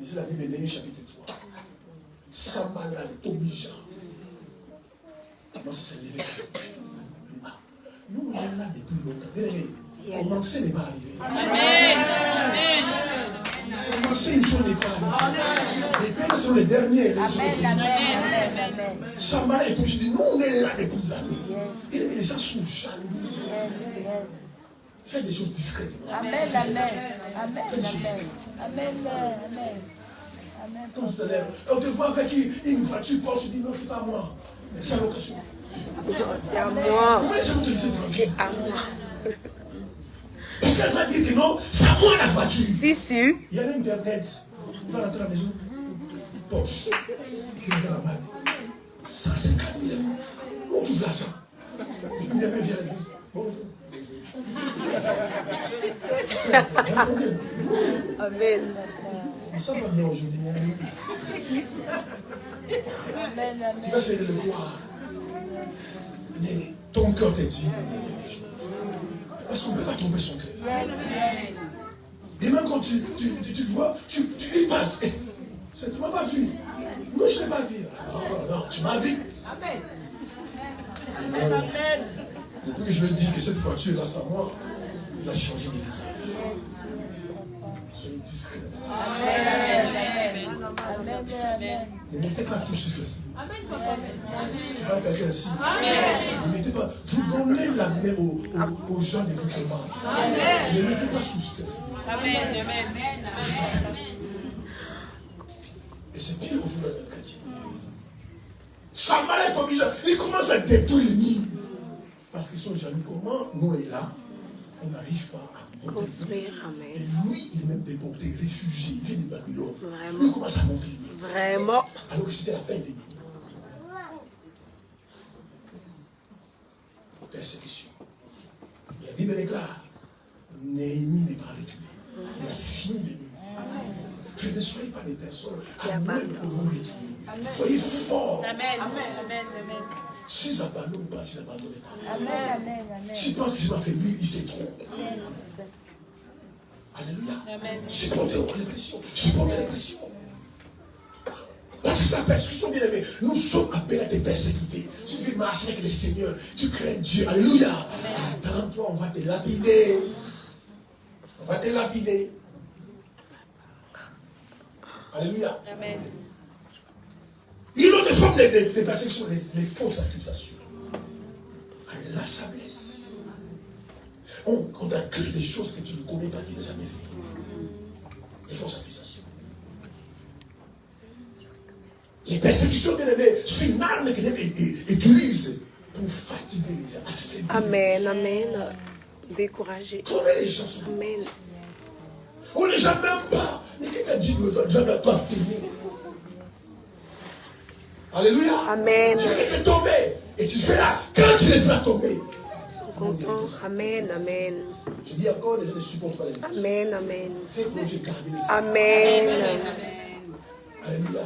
Ici, la Bible est Néhémie chapitre 3. Sambala est obligeant. Comment ça s'est levé? Nous, on est là depuis longtemps. Bien aimé, commencer n'est pas arrivé. Amen. Commencer une chose n'est pas arrivé. Les peines sont les derniers. Sambala est obligé. Nous, on est là depuis des années. Et les gens sont jaloux. Faites des choses discrètement. Amen. Comme tout à l'heure, on te voit avec une voiture Porsche, je dis non, c'est pas moi. Mais c'est à l'occasion. C'est à moi. Pourquoi je vous te dis tranquille? À moi. Parce qu'elle va dire que non, c'est à moi la voiture. Si, si. Il y a Internet. Il va rentrer à la maison. Porsche. Il va dans la bague. 150 000 euros. Où on trouve l'argent? Et puis il vient à l'église. Bonjour. Amen. Ça va bien aujourd'hui, mon ami. Tu vas essayer de le voir. Mais ton cœur te dit. Parce qu'on ne peut pas tromper son cœur. Et même quand tu vois, tu y passes. Tu ne m'as pas vu. Non, je ne t'ai pas vu. Non, tu m'as vu. Amen. Et puis je dis que cette voiture là, c'est à moi. Il a changé de visage. Soyez discret. Ne mettez pas tout sur Facebook. Je parle à quelqu'un ici. Ne mettez pas. Vous donnez la main aux gens de votre monde. Ne mettez pas sous Facebook. Et c'est pire aujourd'hui dans le chrétien. Sambala est obligé. Il commence à détruire les murs. Parce qu'ils sont jaloux. Comment nous et là, on n'arrive pas à construire. Amen. Et lui, il est même déporté, réfugié, il vient de Babylone. Vraiment. Lui, il commence à monter. Vraiment. Alors que c'était la peine de lui. Persécution. La Bible est claire. Néhémie n'est pas reculé. Il a fini de lui. Frère, ne soyez pas des personnes à moins que vous reculez. Soyez forts. Amen. Si je n'abandonne pas, je n'abandonne pas. Amen. Si tu penses que je m'affaiblis, il se trompe. Alléluia. Supportez les pressions. Supportez les pressions. Parce que sa persécution, bien aimé, nous sommes appelés à te persécuter. Si tu marches avec le Seigneur, tu crains Dieu. Alléluia. Attends-toi, on va te lapider. On va te lapider. Alléluia. Amen. Il y a d'autres formes de persécution, les fausses accusations. Là, ça blesse. On accuse des choses que tu ne connais pas, tu n'as jamais fait. Les fausses accusations. Les persécutions, bien aimées, c'est une arme que l'ennemi utilise pour fatiguer les gens. Amen. Décourager. Combien les gens sont. Amen. On ne les a même pas. Mais qui t'a dit que les gens doivent t'aimer? Alléluia. Amen. Tu les laisses tomber. Et tu fais là. Quand tu les fais tomber. Ils sont contents. Amen. Je dis encore, les gens ne supportent pas les gens. Amen. Alléluia.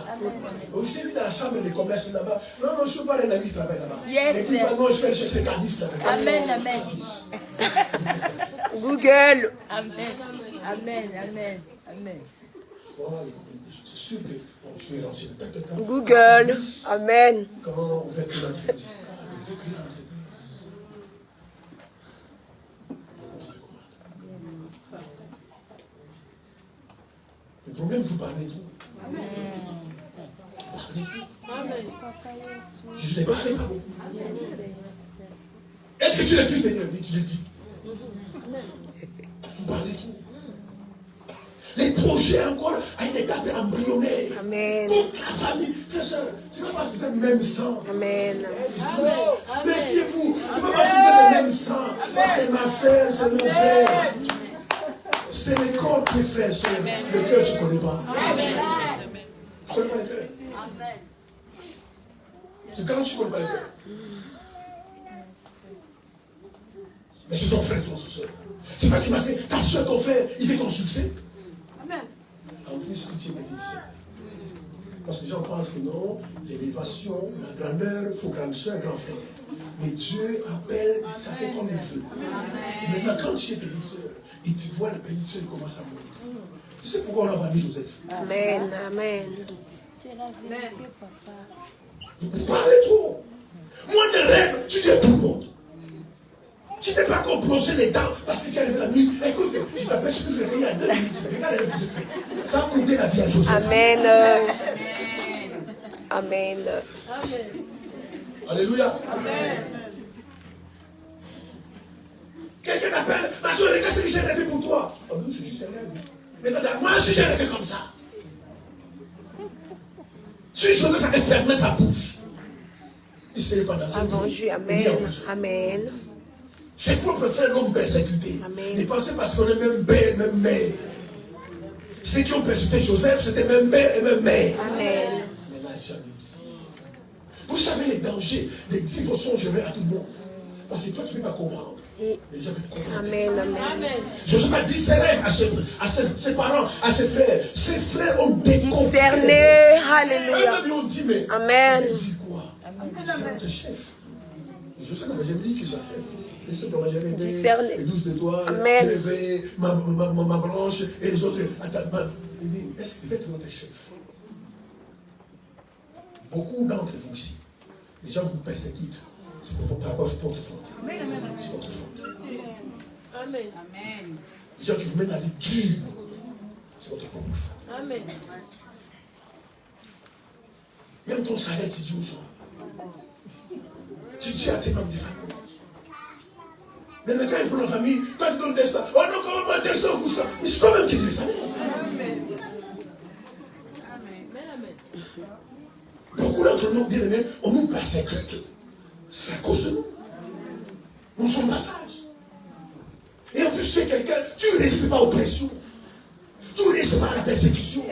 Je t'ai vu dans la chambre de commerce là-bas. Non, je ne suis pas un ami qui travaille là-bas. Yes. Et puis maintenant, je fais chercher Cardis là-bas. Amen. Google. Amen. C'est sûr que je vais lancer le tac. Google. Amen. Comment on fait que l'entreprise? Le problème, vous parlez tout. Vous parlez tout. Je ne parle pas beaucoup. Est-ce que tu es le fils de Dieu? Tu le dis. Vous parlez tout. Les projets encore à une étape embryonnaire. Amen. Toute la famille, frère, c'est pas parce que vous êtes le même sang. Amen. Méfiez-vous, c'est pas parce que vous êtes le même sang. C'est ma soeur, c'est mon frère. C'est le corps qui est frère, soeur. Le cœur, tu ne connais pas. Tu ne connais pas le cœur. C'est quand tu ne connais pas le cœur. Mais c'est ton frère, ton soeur. C'est parce que ta soeur, ton frère, il fait ton succès. Amen. En plus, il m'a dit ça. Parce que les gens pensent que non, l'élévation, la grandeur, il faut grande soeur, grand frère. Mais Dieu appelle chacun comme il veut. Et maintenant, quand tu es petite soeur, et tu vois la petite soeur commence à monter. Tu sais pourquoi on a vendu Joseph? Amen. Amen. C'est la vérité, papa. Vous parlez trop. Moi, de rêve, tu dis à tout le monde. Tu n'es pas encore brosser les dents parce que tu arrives la nuit. Écoute, je t'appelle, je peux te réveiller à 2 minutes. Regarde les rêves que j'ai fait. Ça a coûté la vie à Joseph. Amen. Amen. Alléluia. Amen. Quelqu'un t'appelle, ma soeur, regarde ce que j'ai rêvé pour toi. Oh non, c'est juste un rêve. Mais moi, si j'ai rêvé comme ça. Si Joseph avait fermé sa bouche, il ne serait pas dans cette vie. Amen. Amen. Ses propres frères l'ont persécuté. Amen. Ils pensaient parce qu'on est même père, même mère. Ceux qui ont persécuté Joseph, c'était même père et même mère. Amen. Mais là, jamais dit. Vous savez les dangers des divorces, je vais à tout le monde. Parce que toi, tu ne peux pas comprendre. Si. Mais jamais comprendre. Amen. Amen. Joseph a dit ses rêves à ses parents, à ses frères. Ses frères ont déconcerté. Discerner. Alléluia. Eux-mêmes ont dit, mais Amen. il dit quoi? C'est notre chef. Et Joseph n'avait jamais dit que c'est un chef. Et ceux qui n'ont jamais dit, et 12 de toi, réveille ma blanche, et les autres, il dit, est-ce qu'il va être notre chef? Beaucoup d'entre vous ici, les gens vous persécutent, c'est pour votre faute. C'est votre faute. Amen. Les gens qui vous mènent la vie dure, c'est votre propre faute. Amen. Même ton salaire, tu dis aux gens. Tu dis à tes membres de famille. Mais quand ils prennent la famille, quand ils donnent des ça, oh non, comment moi, des ça, vous ça. Mais c'est quand même qu'ils disent ça. Beaucoup d'entre nous, bien aimés, on nous persécute. C'est à cause de nous. Nous sommes passages. Et en plus, tu es quelqu'un, tu ne résistes pas aux pressions. Tu ne résistes pas à la persécution.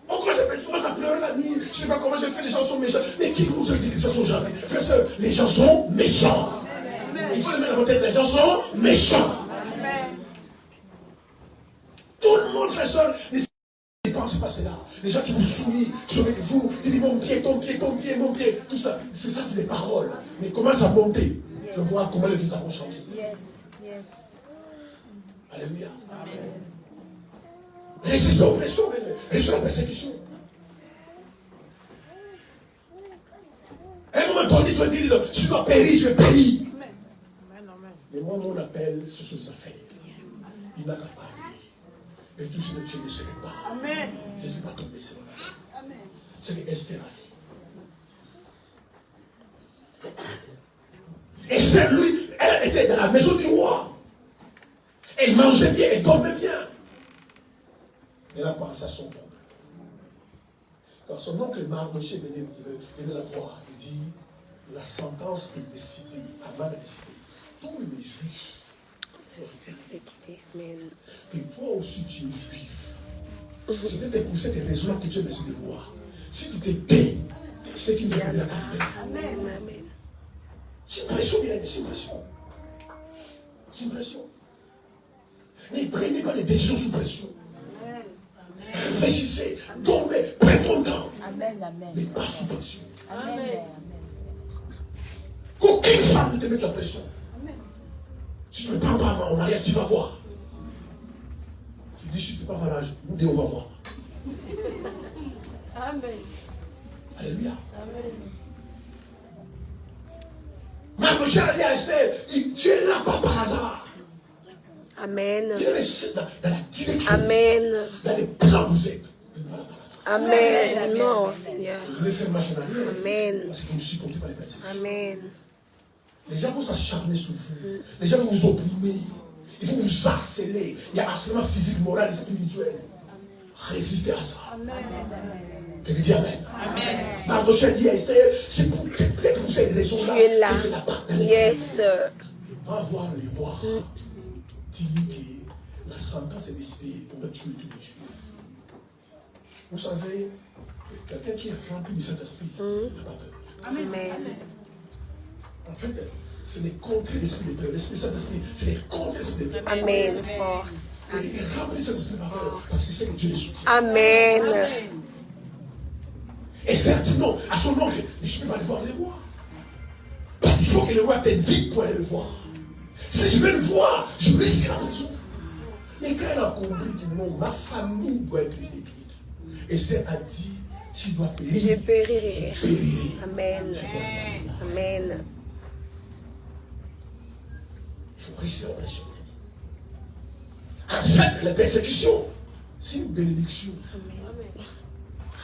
On commence à pleurer la nuit. Je ne sais pas comment j'ai fait, les gens sont méchants. Mais qui vous a dit que les gens sont gentils? Frère, sœur, les gens sont méchants. Il faut les mettre dans votre tête, les gens sont méchants. Tout le monde, frère, sœur, ne pense pas cela. Les gens qui vous souillent, qui sont avec vous, ils disent mon pied, ton pied, ton pied, mon pied. Tout ça, c'est ça, c'est des paroles. Mais commence à monter. Je vois comment les vies vont changer. Alléluia. Résistez aux pressions, résistez à la persécution. À un moment donné, tu vas dire, si tu dois périr, je vais périr. Mais moi, mon appel, ce sont des affaires. Il n'a qu'à parler. Et tout ce que je ne serai pas. Je ne suis pas tombé sur la. C'est ce que Esther a fait. Esther, lui, elle était dans la maison du roi. Elle mangeait bien, elle dormait bien. Elle a pensé à son peuple. Quand son oncle Mardoché venait la voir, il dit, la sentence est décidée, Aman a décidé. Tous les juifs doivent périr. Et toi aussi tu es juif. C'est peut-être pour cette raison que tu es besoin de voir. Si tu te tais, c'est qu'il ne va pas la Amen. C'est une pression, bien aimé, c'est une pression. C'est une pression. Ne prenez pas des décisions sous pression. Réfléchissez, dormez, prenez ton temps. Mais pas sous pression. Qu'aucune femme ne te mette la pression. Si tu ne prends pas au mariage, tu vas voir. Tu dis, si tu ne prends pas mariage, nous deux, on va voir. Amen. Alléluia. Mardoché a dit à Esther, tu es là pas par hasard. Amen. Tu es dans la direction. Amen. Dans les plans vous êtes. Amen. Non, Seigneur. Vous voulez faire marche en arrière. Amen. Parce que vous ne suis compris par les persécutions. Amen. Les gens vont s'acharner sur vous. Les gens vont vous opprimer. Ils vont vous harceler. Il y a harcèlement physique, moral et spirituel. Résistez à ça. Quelqu'un dit Amen. Mardoché dit à Esther, c'est peut-être pour ces raisons-là, Tu es là. que tu n'as pas dans les Yes. Va voir le roi. Dis-lui que la sentence est décidée pour tuer tous les Juifs. Vous savez, quelqu'un qui est rempli du Saint-Esprit n'a pas peur. Amen. En fait, ce n'est contre l'esprit de peur. L'esprit Saint-Esprit, ce n'est contre l'esprit de peur. Amen. Force. Et il est rempli de Saint-Esprit par peur parce qu'il sait que Dieu les soutient. Amen. Et certes, non, à son nom, je ne peux pas aller voir le roi. Parce qu'il faut que le roi t'invite pour aller le voir. Si je vais le voir, je risque la prison. Mais quand elle a compris que non, ma famille doit être détruite, Esther a dit, si je dois périr, Je périrai. je périrai. Amen. Amen. Il faut rester en pression. En fait, la persécution, c'est une bénédiction.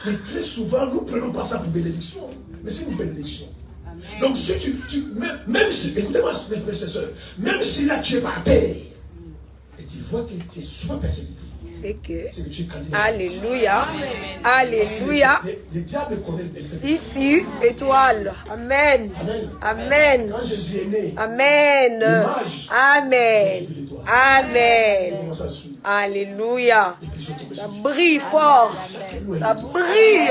Mais très souvent, nous ne prenons pas ça pour bénédiction, mais c'est une bénédiction. Donc, si même si, écoutez-moi, mes sœurs, même si là tu es par terre, et tu vois que tu es souvent persécuté, C'est que. c'est que tu es candidat. Alléluia. Alléluia. Le diable connaît le destin. Si, étoile. Amen. Amen. Quand Jésus est né, Amen. Amen. Amen. il commence à suivre. Alléluia. Et puis ils sont tombés Ça sur lui. brille fort. Ça brille.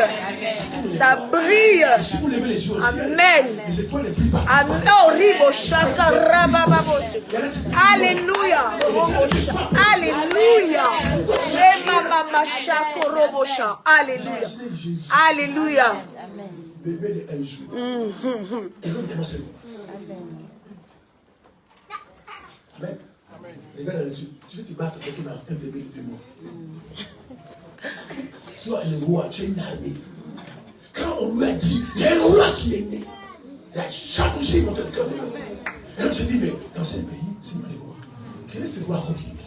Ça brille. Et si vous levez les yeux au ciel, Amen. les étoiles ne brillent pas. Amen. Oh, ribo shaka rabababos. Alléluia. Alléluia. Mama shako robosha. Alléluia. Alléluia. Bébé de un jour. Et donc, comment c'est? Amen. Regarde là-dessus. Tu veux te battre avec un bébé de 2 mois. Toi, le roi, tu es une armée. Quand on lui a dit, il y a un roi qui est né, il a jalousie monté le cœur de l'homme. Et on se dit, mais dans ce pays, c'est pas le roi. Quel est ce roi qui est né?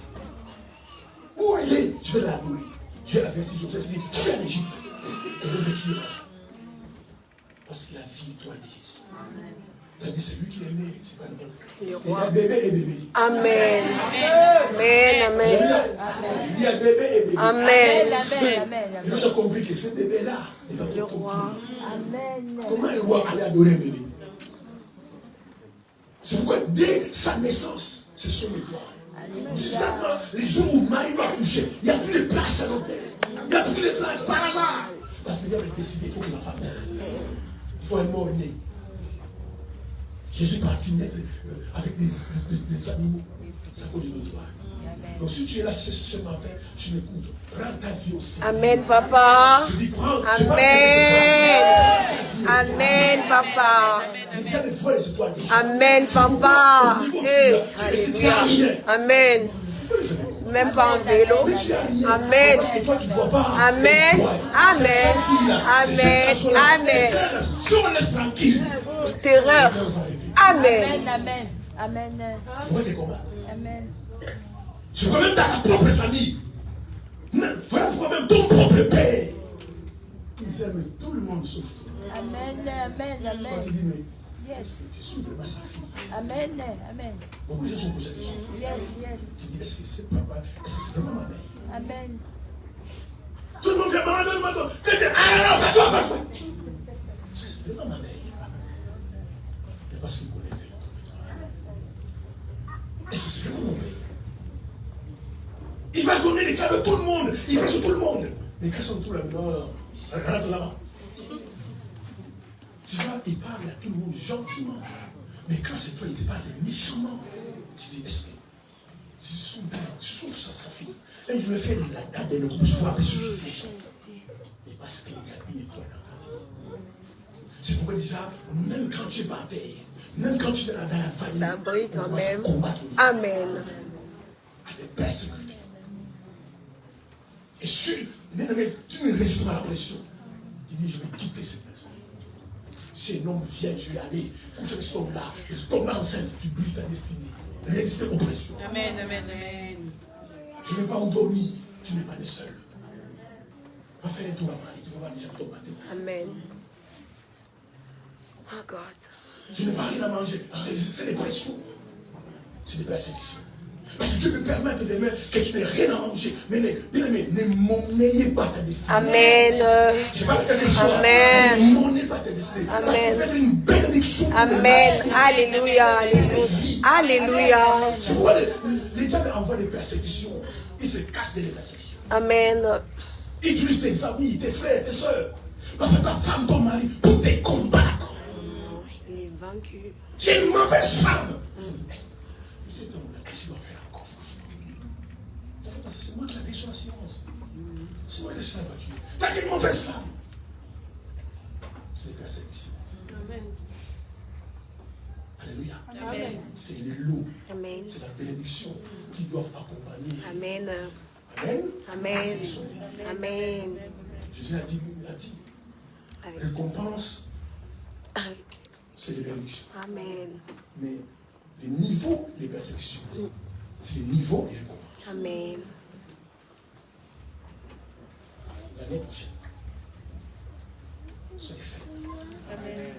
Où il est? Je vais l'adorer. Dieu a averti Joseph, il dit, tu es en Égypte. Et je vais tuer l'enfant. Parce que la vie doit exister. Il a dit, c'est lui qui est né, c'est pas le roi. Il y a bébé et bébé. Amen. Amen. Amen. Il y a bébé et bébé. Amen. Et on a compris que ce bébé-là n'est pas Le pour roi. Comment un roi allait adorer un bébé? C'est pourquoi dès sa naissance, ce sont les rois. Bizarrement, les jours où Marie va coucher, il n'y a plus de place à l'hôtel. Il n'y a plus de place par hasard. Parce qu'il avait décidé, il faut que la femme meure. Il faut un mort-né. Jésus est parti naître avec des animaux. C'est à cause de notre droit. Donc si tu es là ce matin, tu m'écoutes. Prends ta vie au Seigneur. Amen, papa. Je dis prends. Amen. Amen, papa. Amen, papa. Alléluia. Amen. Même pas en vélo. Amen. Amen. Amen. Amen. Amen. Si on laisse tranquille. Terreur. Amen. Amen. Amen. C'est moi qui combat. Amen. Je vois même dans ta propre famille. Voilà pourquoi même ton propre père. Ils aiment tout le monde sauf toi. Amen. Amen. Quand Amen. tu dis, mais est-ce que je suis vraiment sa fille? Amen. Amen. Beaucoup de gens sont posés cette question. Yes, yes. Tu dis, est-ce que c'est papa? Est-ce que c'est vraiment ma mère? Amen. Tout le monde vient, maman, maman. Que c'est? Ah non, pas toi, pas toi. C'est vraiment ma mère. Mais parce qu'il connaît que notre mémoire. Est-ce que c'est vraiment mon père? Il va donner les cas de tout le monde. Il va sur tout le monde. Mais quand sont tous là, non. Regarde là-bas. Tu vois, il parle à tout le monde gentiment. Mais quand c'est toi, il te parle méchamment. Tu dis, est-ce que c'est son père, c'est sa fille. Et je vais faire la belle pour se frapper sur son. Mais parce qu'il y a une étoile dans ta vie. C'est pourquoi déjà, même quand tu es par terre, même quand tu es dans la famille, Ça brille quand on va se même. combattre Amen. à des persécutés. Et si, tu ne résistes pas à la pression, il dit, je vais quitter cette maison. Si un homme vient, je vais aller coucher avec cet homme-là, et je tombe enceinte, tu brises ta destinée. Résistez aux pressions. Amen. Amen. Amen. Tu n'es pas endormi, tu n'es pas le seul. Va faire un tour à Paris, tu vas voir déjà ton bateau. Amen. Oh God. Tu n'as pas rien à manger, résistez les pressions. C'est des persécutions. Parce que Dieu peut permettre demain que tu n'aies rien à manger. Mais n'ayez pas ta destinée. Amen. Je parle de ta destinée. Amen. Ne monnaie pas ta destinée. Parce que ça peut être une bénédiction. Amen. Alléluia. Alléluia. C'est pourquoi les diables envoient des persécutions. Ils se cachent des persécutions. Amen. Ils utilisent tes amis, tes frères, tes soeurs. Parfois ta femme, ton mari, pour te combattre. Il est vaincu. C'est une mauvaise femme. C'est donc là que tu dois faire encore, franchement. Parce que c'est moi qui l'ai sur l'assurance. C'est moi qui l'ai sur la voiture. T'as une mauvaise femme. C'est des persécutions. Amen. Alléluia. Amen. C'est les lots. Amen. C'est la bénédiction qui doivent accompagner. Amen. Amen. Amen. Amen. Jésus a dit, récompense, c'est les bénédictions. Amen. Mais le niveau des persécutions, c'est le niveau des récompenses. Amen. L'année prochaine, c'est fait. Amen.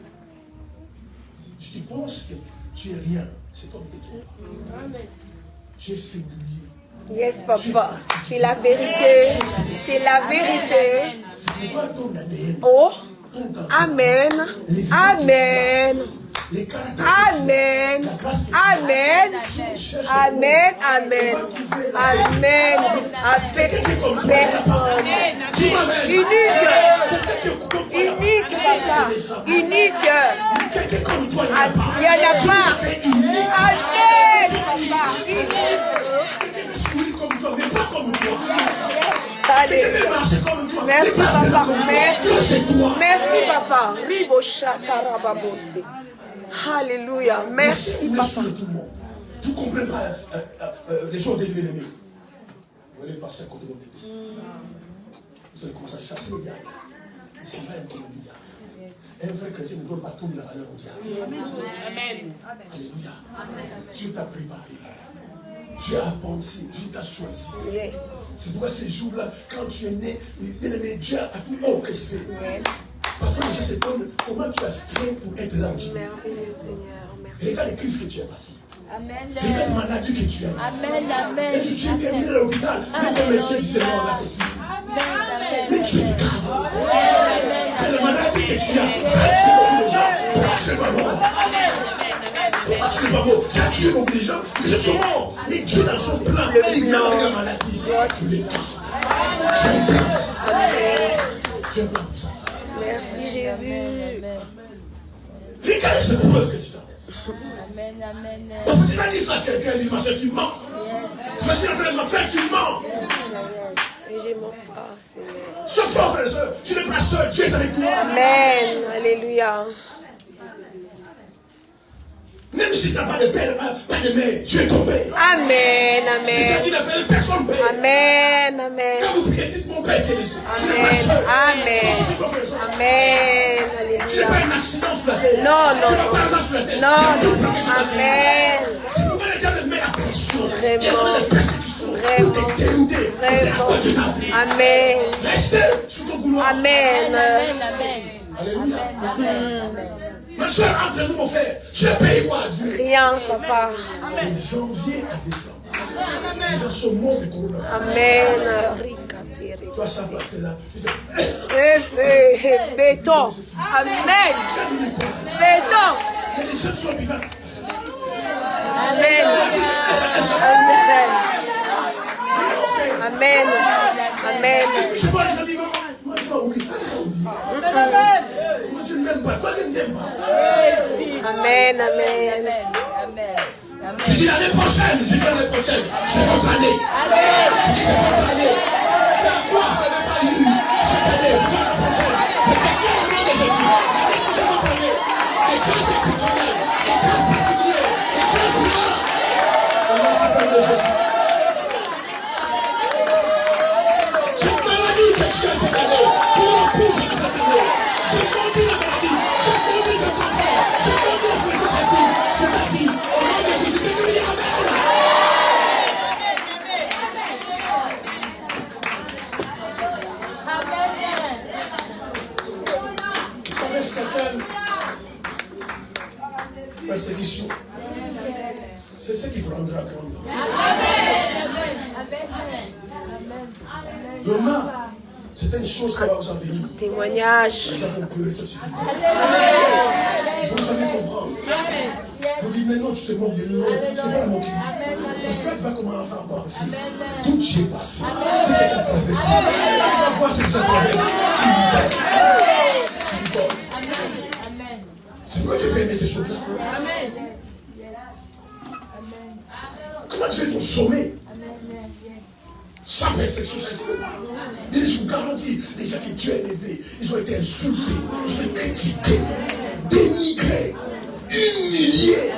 Tu penses que tu es rien, c'est toi qui te trompes. Amen. Tu es singulier. Yes, papa. C'est la vérité. C'est la vérité. C'est pourquoi ton ADN, Oh. ton Amen. Amen. les caractères, Amen. la grâce que Amen. cherche Amen. Amen. Amen. Personne. Unique. Unique, papa. Unique. Il n'y en a pas. Amen, papa. comme toi, mais pas comme toi. Allez. Marcher comme toi. Merci, papa. Merci. C'est toi. Merci, papa. Ribo Shakarababose. Alléluia. Merci, Vous papa. laissez tout le monde. Vous ne comprenez pas les choses de l'ennemi. Vous allez passer à côté de l'église. Vous allez commencer à chasser le diable. Et c'est pas un problème du diable. Un vrai chrétien ne doit pas tourner la valeur au diable. Amen. Alléluia. Dieu t'a préparé. Dieu a pensé. Dieu t'a choisi. Yes. C'est pourquoi ces jours-là, quand tu es né, bien-aimé, Dieu a tout orchestré. Parfois, les gens se demandent comment tu as fait pour être là aujourd'hui. Merveilleux, Seigneur. Merci. Regarde les crises que tu as passées. Amen. Regarde les maladies que tu as. Amen. Amen. Et tu es terminé à l'hôpital. Même le médecin disait non, là c'est fini. Mais tu es cadre. C'est la maladie que tu as. Ça a tué beaucoup de gens. Pourquoi tu n'es pas mort? Pourquoi tu n'es pas mort? Ça a tué beaucoup de gens. Les gens sont morts. Mais Dieu dans son plan, il met la maladie. Tu les gardes. J'ai un plan pour ça. J'ai un plan pour ça. Merci, Jésus. Regarde ces preuves que tu t'adresses. Amen. Amen. Parce que tu m'as dit ça à quelqu'un, il m'a dit tu mens. Tu m'as dit ça à ma frère, tu mens. Et je m'en pas, Seigneur. Sois fort, frère et soeur. Tu n'es pas seul, Dieu est avec toi. Amen. Alléluia. Même si tu n'as pas de père, pas de mère, Dieu est ton père. Amen. Et ça Amen. dit la père, personne père. Amen. Amen. Quand vous priez, dites mon père qui est ici. Tu n'es pas Amen. seul. Amen. Tu Amen. n'es Alléluia. pas un accident sur la terre. Non, non, Tu n'as non. pas un accident sur la terre. Non, non, non. Amen. C'est pourquoi les gars mettent la pression. Vraiment. Il y a la persécution pour Vraiment. te dérouter. C'est à quoi tu t'as appelé. Amen. Restez sur ton couloir. Amen. Amen. Alléluia. Amen. Ma soeur, entre nous, mon frère, tu as payé quoi à Dieu? Rien, papa. De janvier à décembre. Les gens sont morts du coronavirus. Amen. Ricateri. Toi, ça va, c'est là. Béton. Amen. Béton. Il y a des gens qui sont vivants. Amen. Amen. Amen. Amen. Je vois les gens dire, moi, tu vas oublier. Moi, tu ne m'aimes pas. Toi, tu ne m'aimes pas. Amen. Amen. Je dis l'année prochaine. Je dis l'année prochaine. C'est votre année. Je dis c'est votre année. C'est à quoi vous n'avez pas eu cette année. C'est l'année prochaine. Je déclare au nom de Jésus. C'est votre année. Les grâces exceptionnelles. Les grâces particulières. Les grâces rares. Au nom suprême de Jésus. Cette maladie que tu as cette année, tu la touches cette année. J'ai maudit la maladie. J'ai maudit ce cancer. J'ai maudit cette fatigue. C'est ta vie. Au nom de Jésus, que tu me dis Amen. Vous savez, certaines persécutions, c'est ce qui vous rendra grand. Demain, c'est une chose qui va vous en venir. Témoignage. Les gens vont pleurer tout de suite. Ils ne vont jamais comprendre. Vous dites, mais non, tu te moques de nous. C'est pas la moquerie. Parce que tu vas commencer à voir ici. Tout est passé. C'est que tu as traversé. Tu vas voir ce que tu as traversé. Tu lui donnes. Tu lui donnes. C'est pourquoi tu permets ces choses-là. Comment tu es ton sommet? Sans persécution, et je vous garantis, les gens que Dieu a élevés, ils ont été insultés, ils ont été critiqués, dénigrés, humiliés.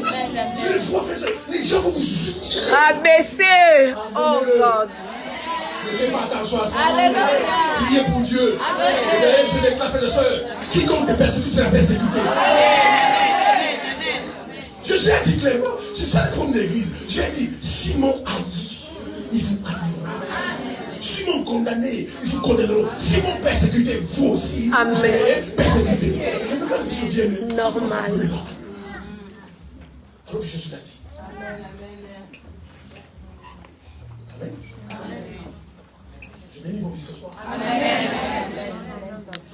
Je les vois faire ça. Les gens vont vous humilier. Abaisser. Oh God. Ne faites pas attention à ça. Priez pour Dieu. Et d'ailleurs, je déclare, frères et sœurs, quiconque est persécuté sera persécuté. Je vous ai dit clairement, c'est ça le problème de l'église. J'ai dit, Simon haït, il vous haïra. Simon condamné, il vous condamneront. Simon persécuté, vous aussi, vous serez persécuté. Mais maintenant, je me souviens. Normal. Alors que Jésus l'a dit. Amen. Je bénis vos vies ce soir.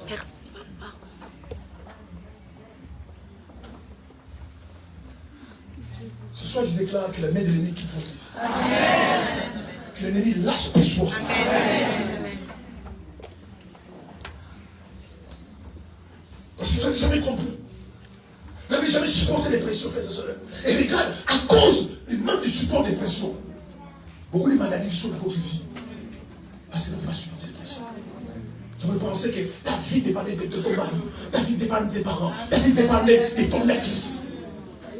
Merci, papa. Ce soir, je déclare que la main de l'ennemi quitte votre vie. Que l'ennemi lâche pour soi. Parce que vous n'avez jamais compris. Vous n'avez jamais supporté les pressions, frères et sœurs. Et regarde, à cause du manque de support des pressions, beaucoup de maladies qui sont dans votre vie. Parce que vous ne pouvez pas supporter les pressions. Vous pensez que ta vie dépendait de ton mari, ta vie dépendait de tes parents, ta vie dépendait de ton ex.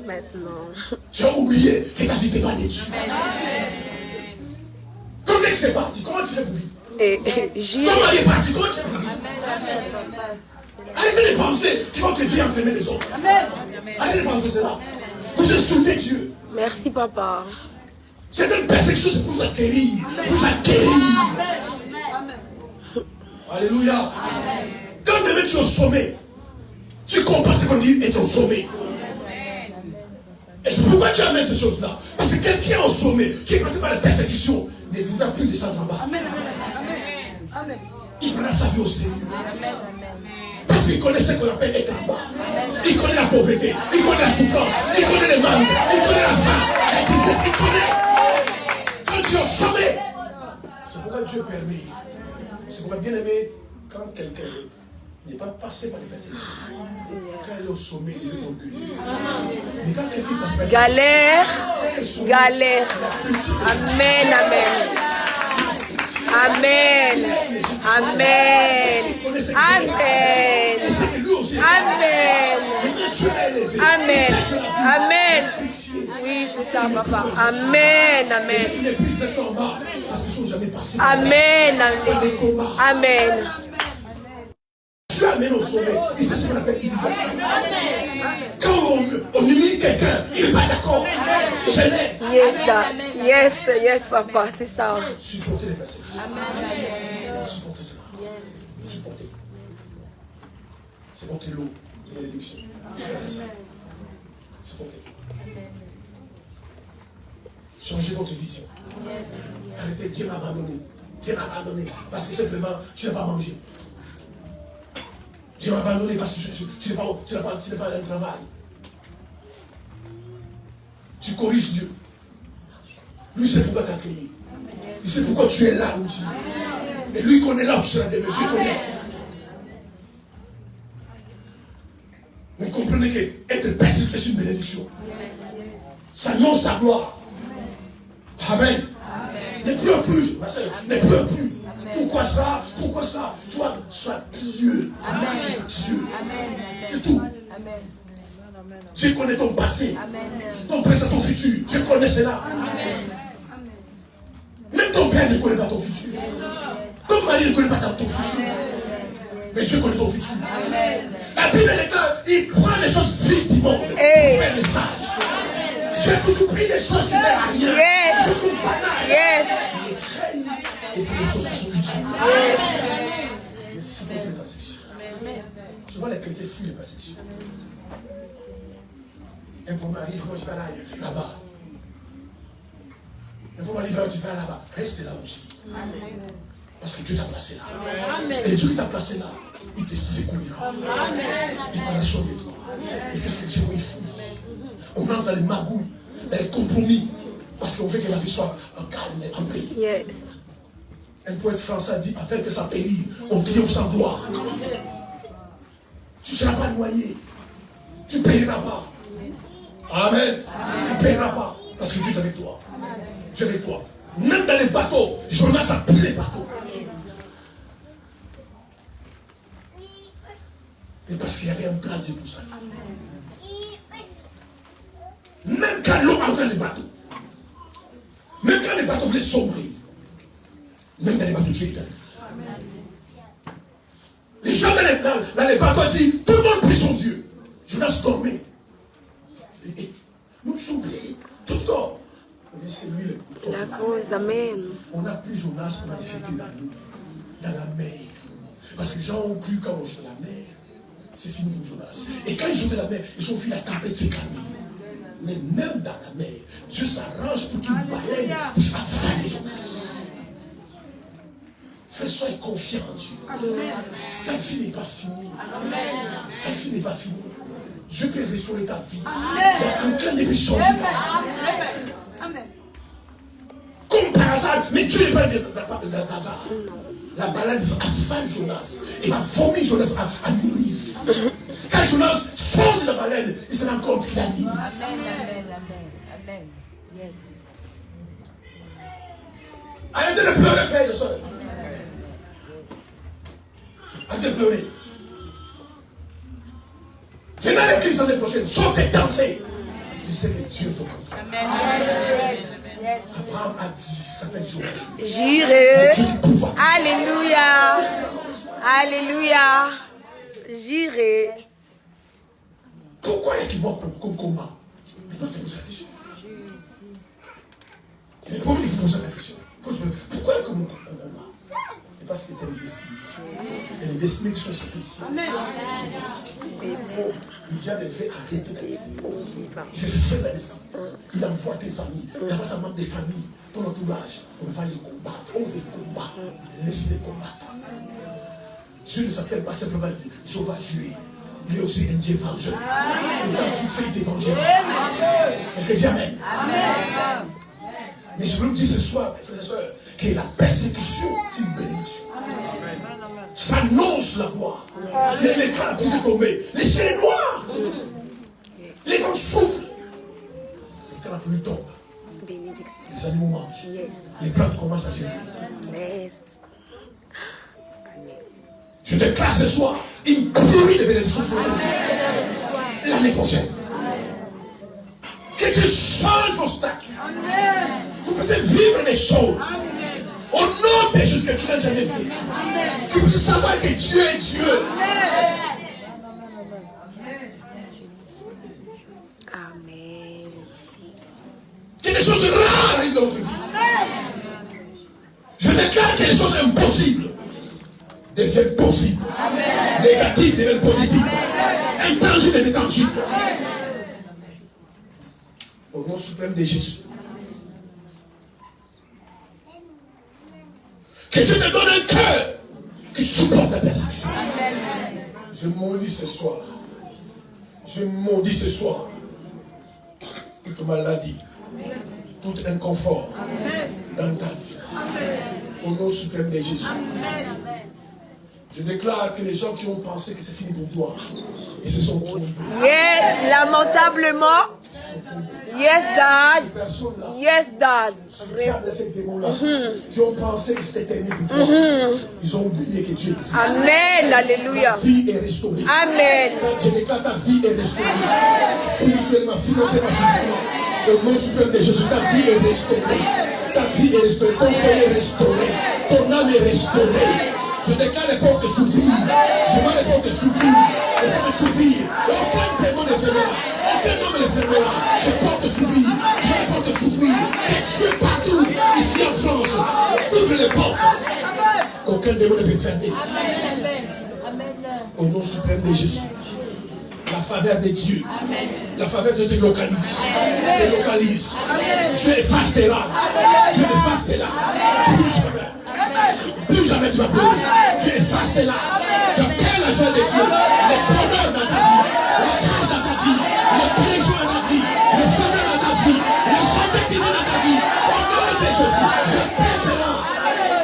Maintenant. Tu as oublié que ta vie dépendait de Dieu. Ton ex est parti, comment tu fais pour vivre? Ton mari est parti, comment tu fais pour vivre? Arrêtez de penser que votre vie entraîner les autres. Arrêtez de penser cela. Vous insultez Dieu. Merci, papa. C'est une persécution, c'est pour vous acquérir. Vous acquérir. Alléluia. Quand demain tu es au sommet, tu comprends ce qu'on dit être au sommet. Et c'est pourquoi tu amènes ces choses-là. Parce que quelqu'un au sommet, qui est passé par la persécution, ne voudra plus descendre en bas. Il prend sa vie au sérieux. Parce qu'il connaît ce qu'on appelle être en bas. Il connaît la pauvreté, il connaît la souffrance, il connaît le manque, il connaît la faim, la disette, il connaît. Quand tu es au sommet, c'est pourquoi Dieu permet. C'est pourquoi bien aimé, quand quelqu'un n'est pas passé par les persécutions, quand il est au sommet, il est orgueilleux. Mais quand quelqu'un passe par les galère, galère. Amen, amen. Amen. Amen. Amen. Amen. Amen. Amen. Oui, c'est ça, papa. Amen. Amen. Amen. Amen. Tu amènes au sommet. Et c'est ce qu'on appelle humiliation. Quand on humilie quelqu'un, il n'est pas d'accord. C'est l'aide. Yes, yes, papa, c'est ça. Supportez les persécutions. Supportez cela. Supportez. Supportez l'eau de l'élection. Supportez. Changez votre vision. Arrêtez, Dieu m'a abandonné. Dieu m'a abandonné. Parce que simplement, tu n'as pas mangé. Dieu m'a abandonné parce que tu n'as pas un travail. Tu corriges Dieu. Lui, c'est pourquoi tu as accueilli. Il sait pourquoi tu es là où tu es. Et lui connaît là où tu seras demain. Dieu connaît. Vous comprenez que être persécuté, c'est une bénédiction. Ça annonce ta gloire. Amen. Ne pleure plus, ma soeur. Ne pleure plus. Pourquoi ça? Pourquoi ça? Toi, sois Dieu. Dieu. C'est tout. Je connais ton passé, ton présent, ton futur. Je connais cela. Même ton père ne connaît pas ton futur. Ton mari ne connaît pas ton futur. Mais Dieu connaît ton futur. La Bible déclare, il prend les choses vite du monde pour faire les sages. Tu as toujours pris des choses qui ne servent à rien. Qui sont banales. Il crée et fait des choses qui sont utiles. Mais c'est pour les persécutions. Souvent les chrétiens fuient les persécutions. Un problème arrive, moi je vais là-bas. Et pour aller vers tu vas là-bas, reste là aussi. Amen. Parce que Dieu t'a placé là. Amen. Et Dieu qui t'a placé là, il te secouera. Amen. Il va la sauver toi. Et qu'est-ce que Dieu veut faire? On entre dans les magouilles, dans les compromis. Parce qu'on veut que la vie soit en calme, en paix. Yes. Un poète français a dit, afin que ça pérille, on triomphe sans gloire. Tu ne seras pas noyé. Tu ne payeras pas. Amen. Tu ne payeras pas. Parce que Dieu est avec toi. Dieu est avec toi. Même dans les bateaux, Jonas a pris les bateaux. Et parce qu'il y avait un plan de pour ça. Même quand l'eau entrait les bateaux, même quand les bateaux voulaient sombrer, même dans les bateaux, Dieu est avec. Les gens dans les bateaux disent, tout le monde prie son Dieu. Jonas dormait. Et nous sommes pris, tout dort. On dit, c'est lui le La cause, amen. On a pris Jonas, on a jeté dans l'eau, dans la mer. Parce que les gens ont cru quand on jette la mer, c'est fini pour Jonas. Et quand ils jouent dans la mer, ils ont vu la tempête se calmer. Mais même dans la mer, Dieu s'arrange pour qu'une baleine puisse avaler Jonas. Frère, soyez confiant en Dieu. Ta vie n'est pas finie. Ta vie n'est pas finie. Dieu peut restaurer ta vie. Il y a un plein de changer ta vie. Amen. Comme par hasard, mais Dieu n'est pas de hasard. La baleine avale Jonas. Il va vomir Jonas à Ninive. Quand Jonas sort de la baleine, il se rend compte qu'il a Ninive. Amen. Amen. Yes. Arrêtez de pleurer, frères et sœurs. Arrêtez de pleurer. Venez à l'église l'année prochaine. Sautez, dansez. Tu sais que Dieu te comprend. Amen. Yes. Abraham a dit, ça s'appelle Joachim. J'irai. Dieu du pouvoir. Alléluia. Alléluia. J'irai. Pourquoi est-il mort comme comment? Mais toi, tu poses la question. Mais pourquoi il faut poser la question? Pourquoi est-il comme comment? C'est parce qu'il y a une destinée. Il y a des destinées qui sont spéciales. Le diable veut arrêter ta destinée. Il veut faire la destinée. Il envoie tes amis, il envoie ta membre de famille, ton entourage. On va les combattre. On les combat. Laisse-les combattre. Dieu ne s'appelle pas simplement Jéhovah Jireh. Il est aussi un Dieu vengeur. Le temps fixé, il est vengeur. Quelqu'un dit Amen. Mais je veux vous dire ce soir, mes frères et sœurs, que la persécution, c'est une bénédiction. Ça annonce la gloire. Les cas la pluie est tombée. Les cieux sont noirs. Les vents soufflent. Et quand la pluie tombe, Bénédiction. les animaux mangent. Yes. Les plantes commencent à germer. Yes. Je déclare ce soir une pluie de bénédictions sur nous. L'année prochaine. Que Dieu change vos statuts. Vous puissiez vivre des choses. Au nom des choses que tu n'as jamais vues. Que vous puissiez savoir que Dieu est Dieu. Amen. Que des choses rares arrivent dans votre vie. Je déclare que les choses impossibles deviennent possibles. Négatives deviennent positives. Intangibles deviennent tangibles. Au nom suprême de Jésus. Que Dieu te donne un cœur qui supporte la persécution. Je maudis ce soir. Je maudis ce soir. Toute maladie. Tout inconfort. Dans ta vie. Au nom suprême de Jésus. Je déclare que les gens qui ont pensé que c'est fini pour toi, ils se sont trompés. Yes, lamentablement. Yes, Dad. Ces personnes-là, Yes, Dad. ces démons-là, qui ont pensé que c'était terminé pour toi, ils ont oublié que Dieu existe. Amen. Alléluia. Ta vie est restaurée. Amen. Je déclare ta vie est restaurée. Spirituellement, financièrement, physiquement. Au nom suprême de Jésus, ta vie est restaurée. Ta vie est restaurée. Ton foyer est restauré. Ton âme est restaurée. Je déclare les portes s'ouvrir. Je vois les portes s'ouvrir. Les portes s'ouvrir. Aucun démon ne fermera. Aucun homme ne fermera. Ces portes s'ouvrir. Je vois les portes s'ouvrir. Et Dieu partout, ici en France, ouvre les portes. Aucun démon ne peut fermer. Au nom suprême de Jésus. La faveur de Dieu. La faveur de Dieu te localise. Te localise. Dieu efface tes larmes. Dieu efface tes larmes. Plus jamais. Plus jamais tu vas pleurer. Dieu efface tes larmes. J'appelle la joie de Dieu. Le bonheur dans ta vie. La grâce dans ta vie. Le plaisir dans ta vie. Le faveur dans ta vie. La santé divine dans ta vie. Au nom de Jésus. J'appelle cela.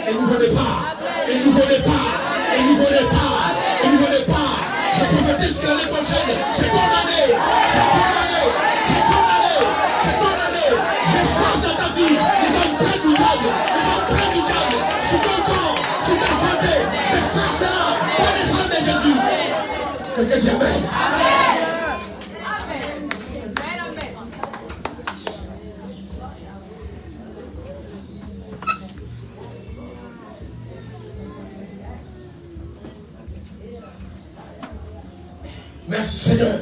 Et nouveau départ. Et nouveau départ. Et nouveau départ. Et nouveau départ. Je prophétise que l'année prochaine, c'est ton année. C'est ton année. C'est ton année. C'est ton année. J'efface dans ta vie les empreintes du diable. Les empreintes du diable. Sur ton corps. Sur ta santé. J'efface cela. Dans les sang de Jésus. Quelqu'un dit Amen. Merci Seigneur.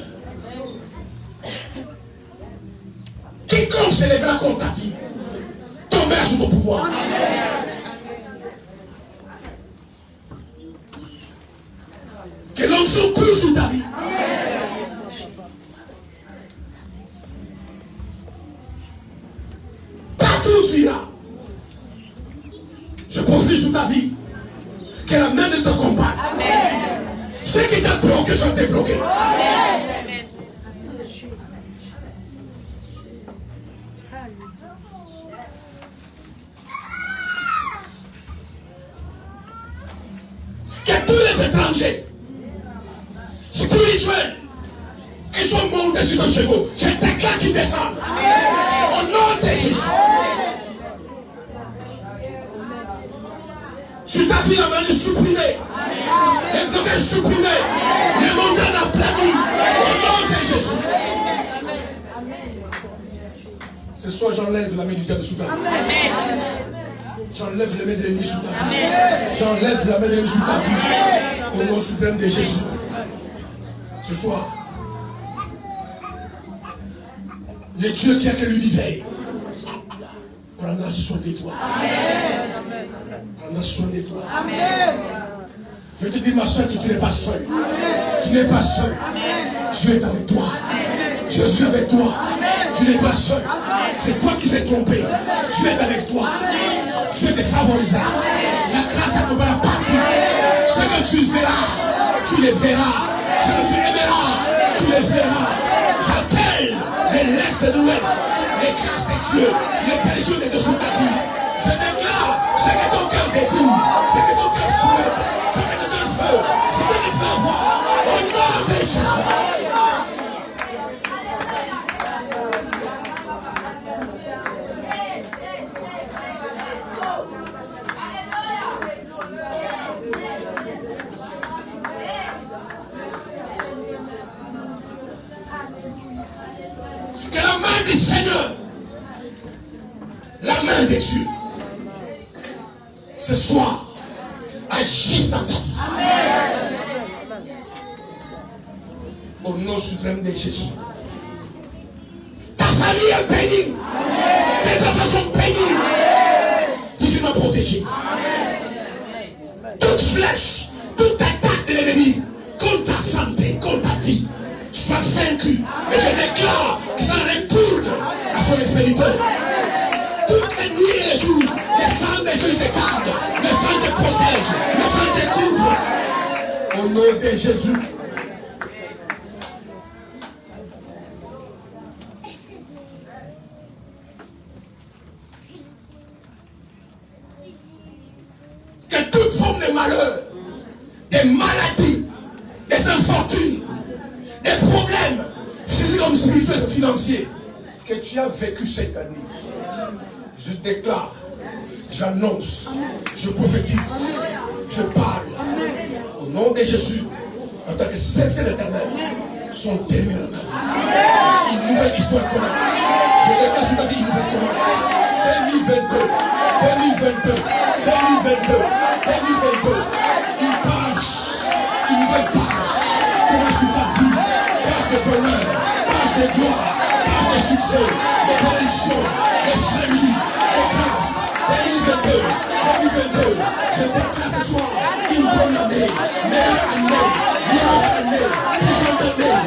Quiconque s'élèvera contre ta vie tombera sous ton pouvoir. Que l'onction coule sur ta vie. Partout où tu iras, je profite sur ta vie. Que la main de te combat. Ce qui t'a bloqué soit débloqué. Que tous les étrangers spirituels qui sont montés sur nos chevaux, je déclare qu'ils descendent. Au nom de Jésus. Sur ta fille, la main de supprimer. Les blocages supprimés. Les montagnes aplaties. Au nom de Jésus. Ce soir, j'enlève la main du diable sous ta vie. J'enlève la main de l'ennemi sous ta vie. J'enlève la main de l'ennemi sous ta vie. Au nom suprême de Jésus. Ce soir, le Dieu qui a créé l'univers prendra soin de toi. Prendra soin de toi. Je te dis, ma soeur, que tu n'es pas seul. Tu n'es pas seul. Dieu est avec toi. Je suis avec toi. Tu n'es pas seul. C'est toi qui s'est trompé. Dieu est avec toi. Dieu te favorisera. La grâce t'a tombé partout. Ce que tu verras, tu les verras. Ce que tu aimeras, tu les verras. J'appelle de l'est et de l'ouest les grâces de Dieu, les bénédictions de Dieu sur ta vie. Je déclare ce que ton cœur désire, ce que ton cœur souhaite, ce que ton cœur veut, ce que tu veux avoir. Au nom de Jésus. Que la main du Seigneur, la main de Dieu, ce soir, agisse dans ta vie. Au nom suprême de Jésus. Ta famille est bénie. Tes enfants sont bénis. Tu m'as protégé. Toute flèche, toute attaque de l'ennemi contre ta santé, contre ta vie, soit vaincue. Et je déclare que ça retourne à son expéditeur. Toutes les nuits et les jours, le sang de Jésus te garde, le sang te protège, le sang te couvre. Au nom de Jésus. Que toute forme de malheur, des maladies, des infortunes, des problèmes, physiques comme spirituels et financiers, que tu as vécu cette année, je déclare, j'annonce, je prophétise, je parle, au nom de Jésus, en tant que serviteur de l'Éternel, sont terminés dans ta vie. Une nouvelle histoire commence. Je déclare sur ta vie une nouvelle commence. 2022, 2022, 2022, 2022, une page, une nouvelle page commence sur ta vie. Page de bonheur, page de gloire, page de succès, de bénédiction, de salut, de grâce. 2022, 2022, je déclare ce soir une bonne année, meilleure année, meilleure année, puissante année,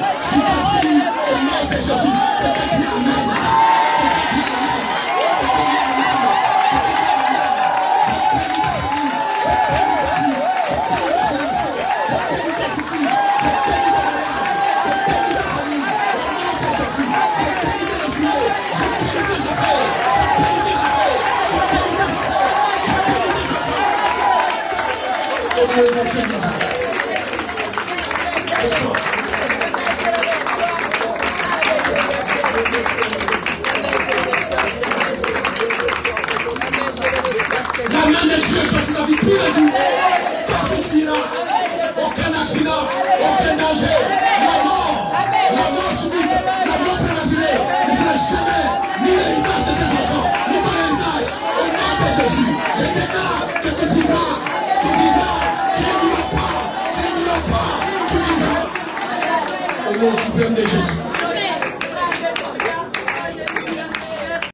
nom suprême de Jésus.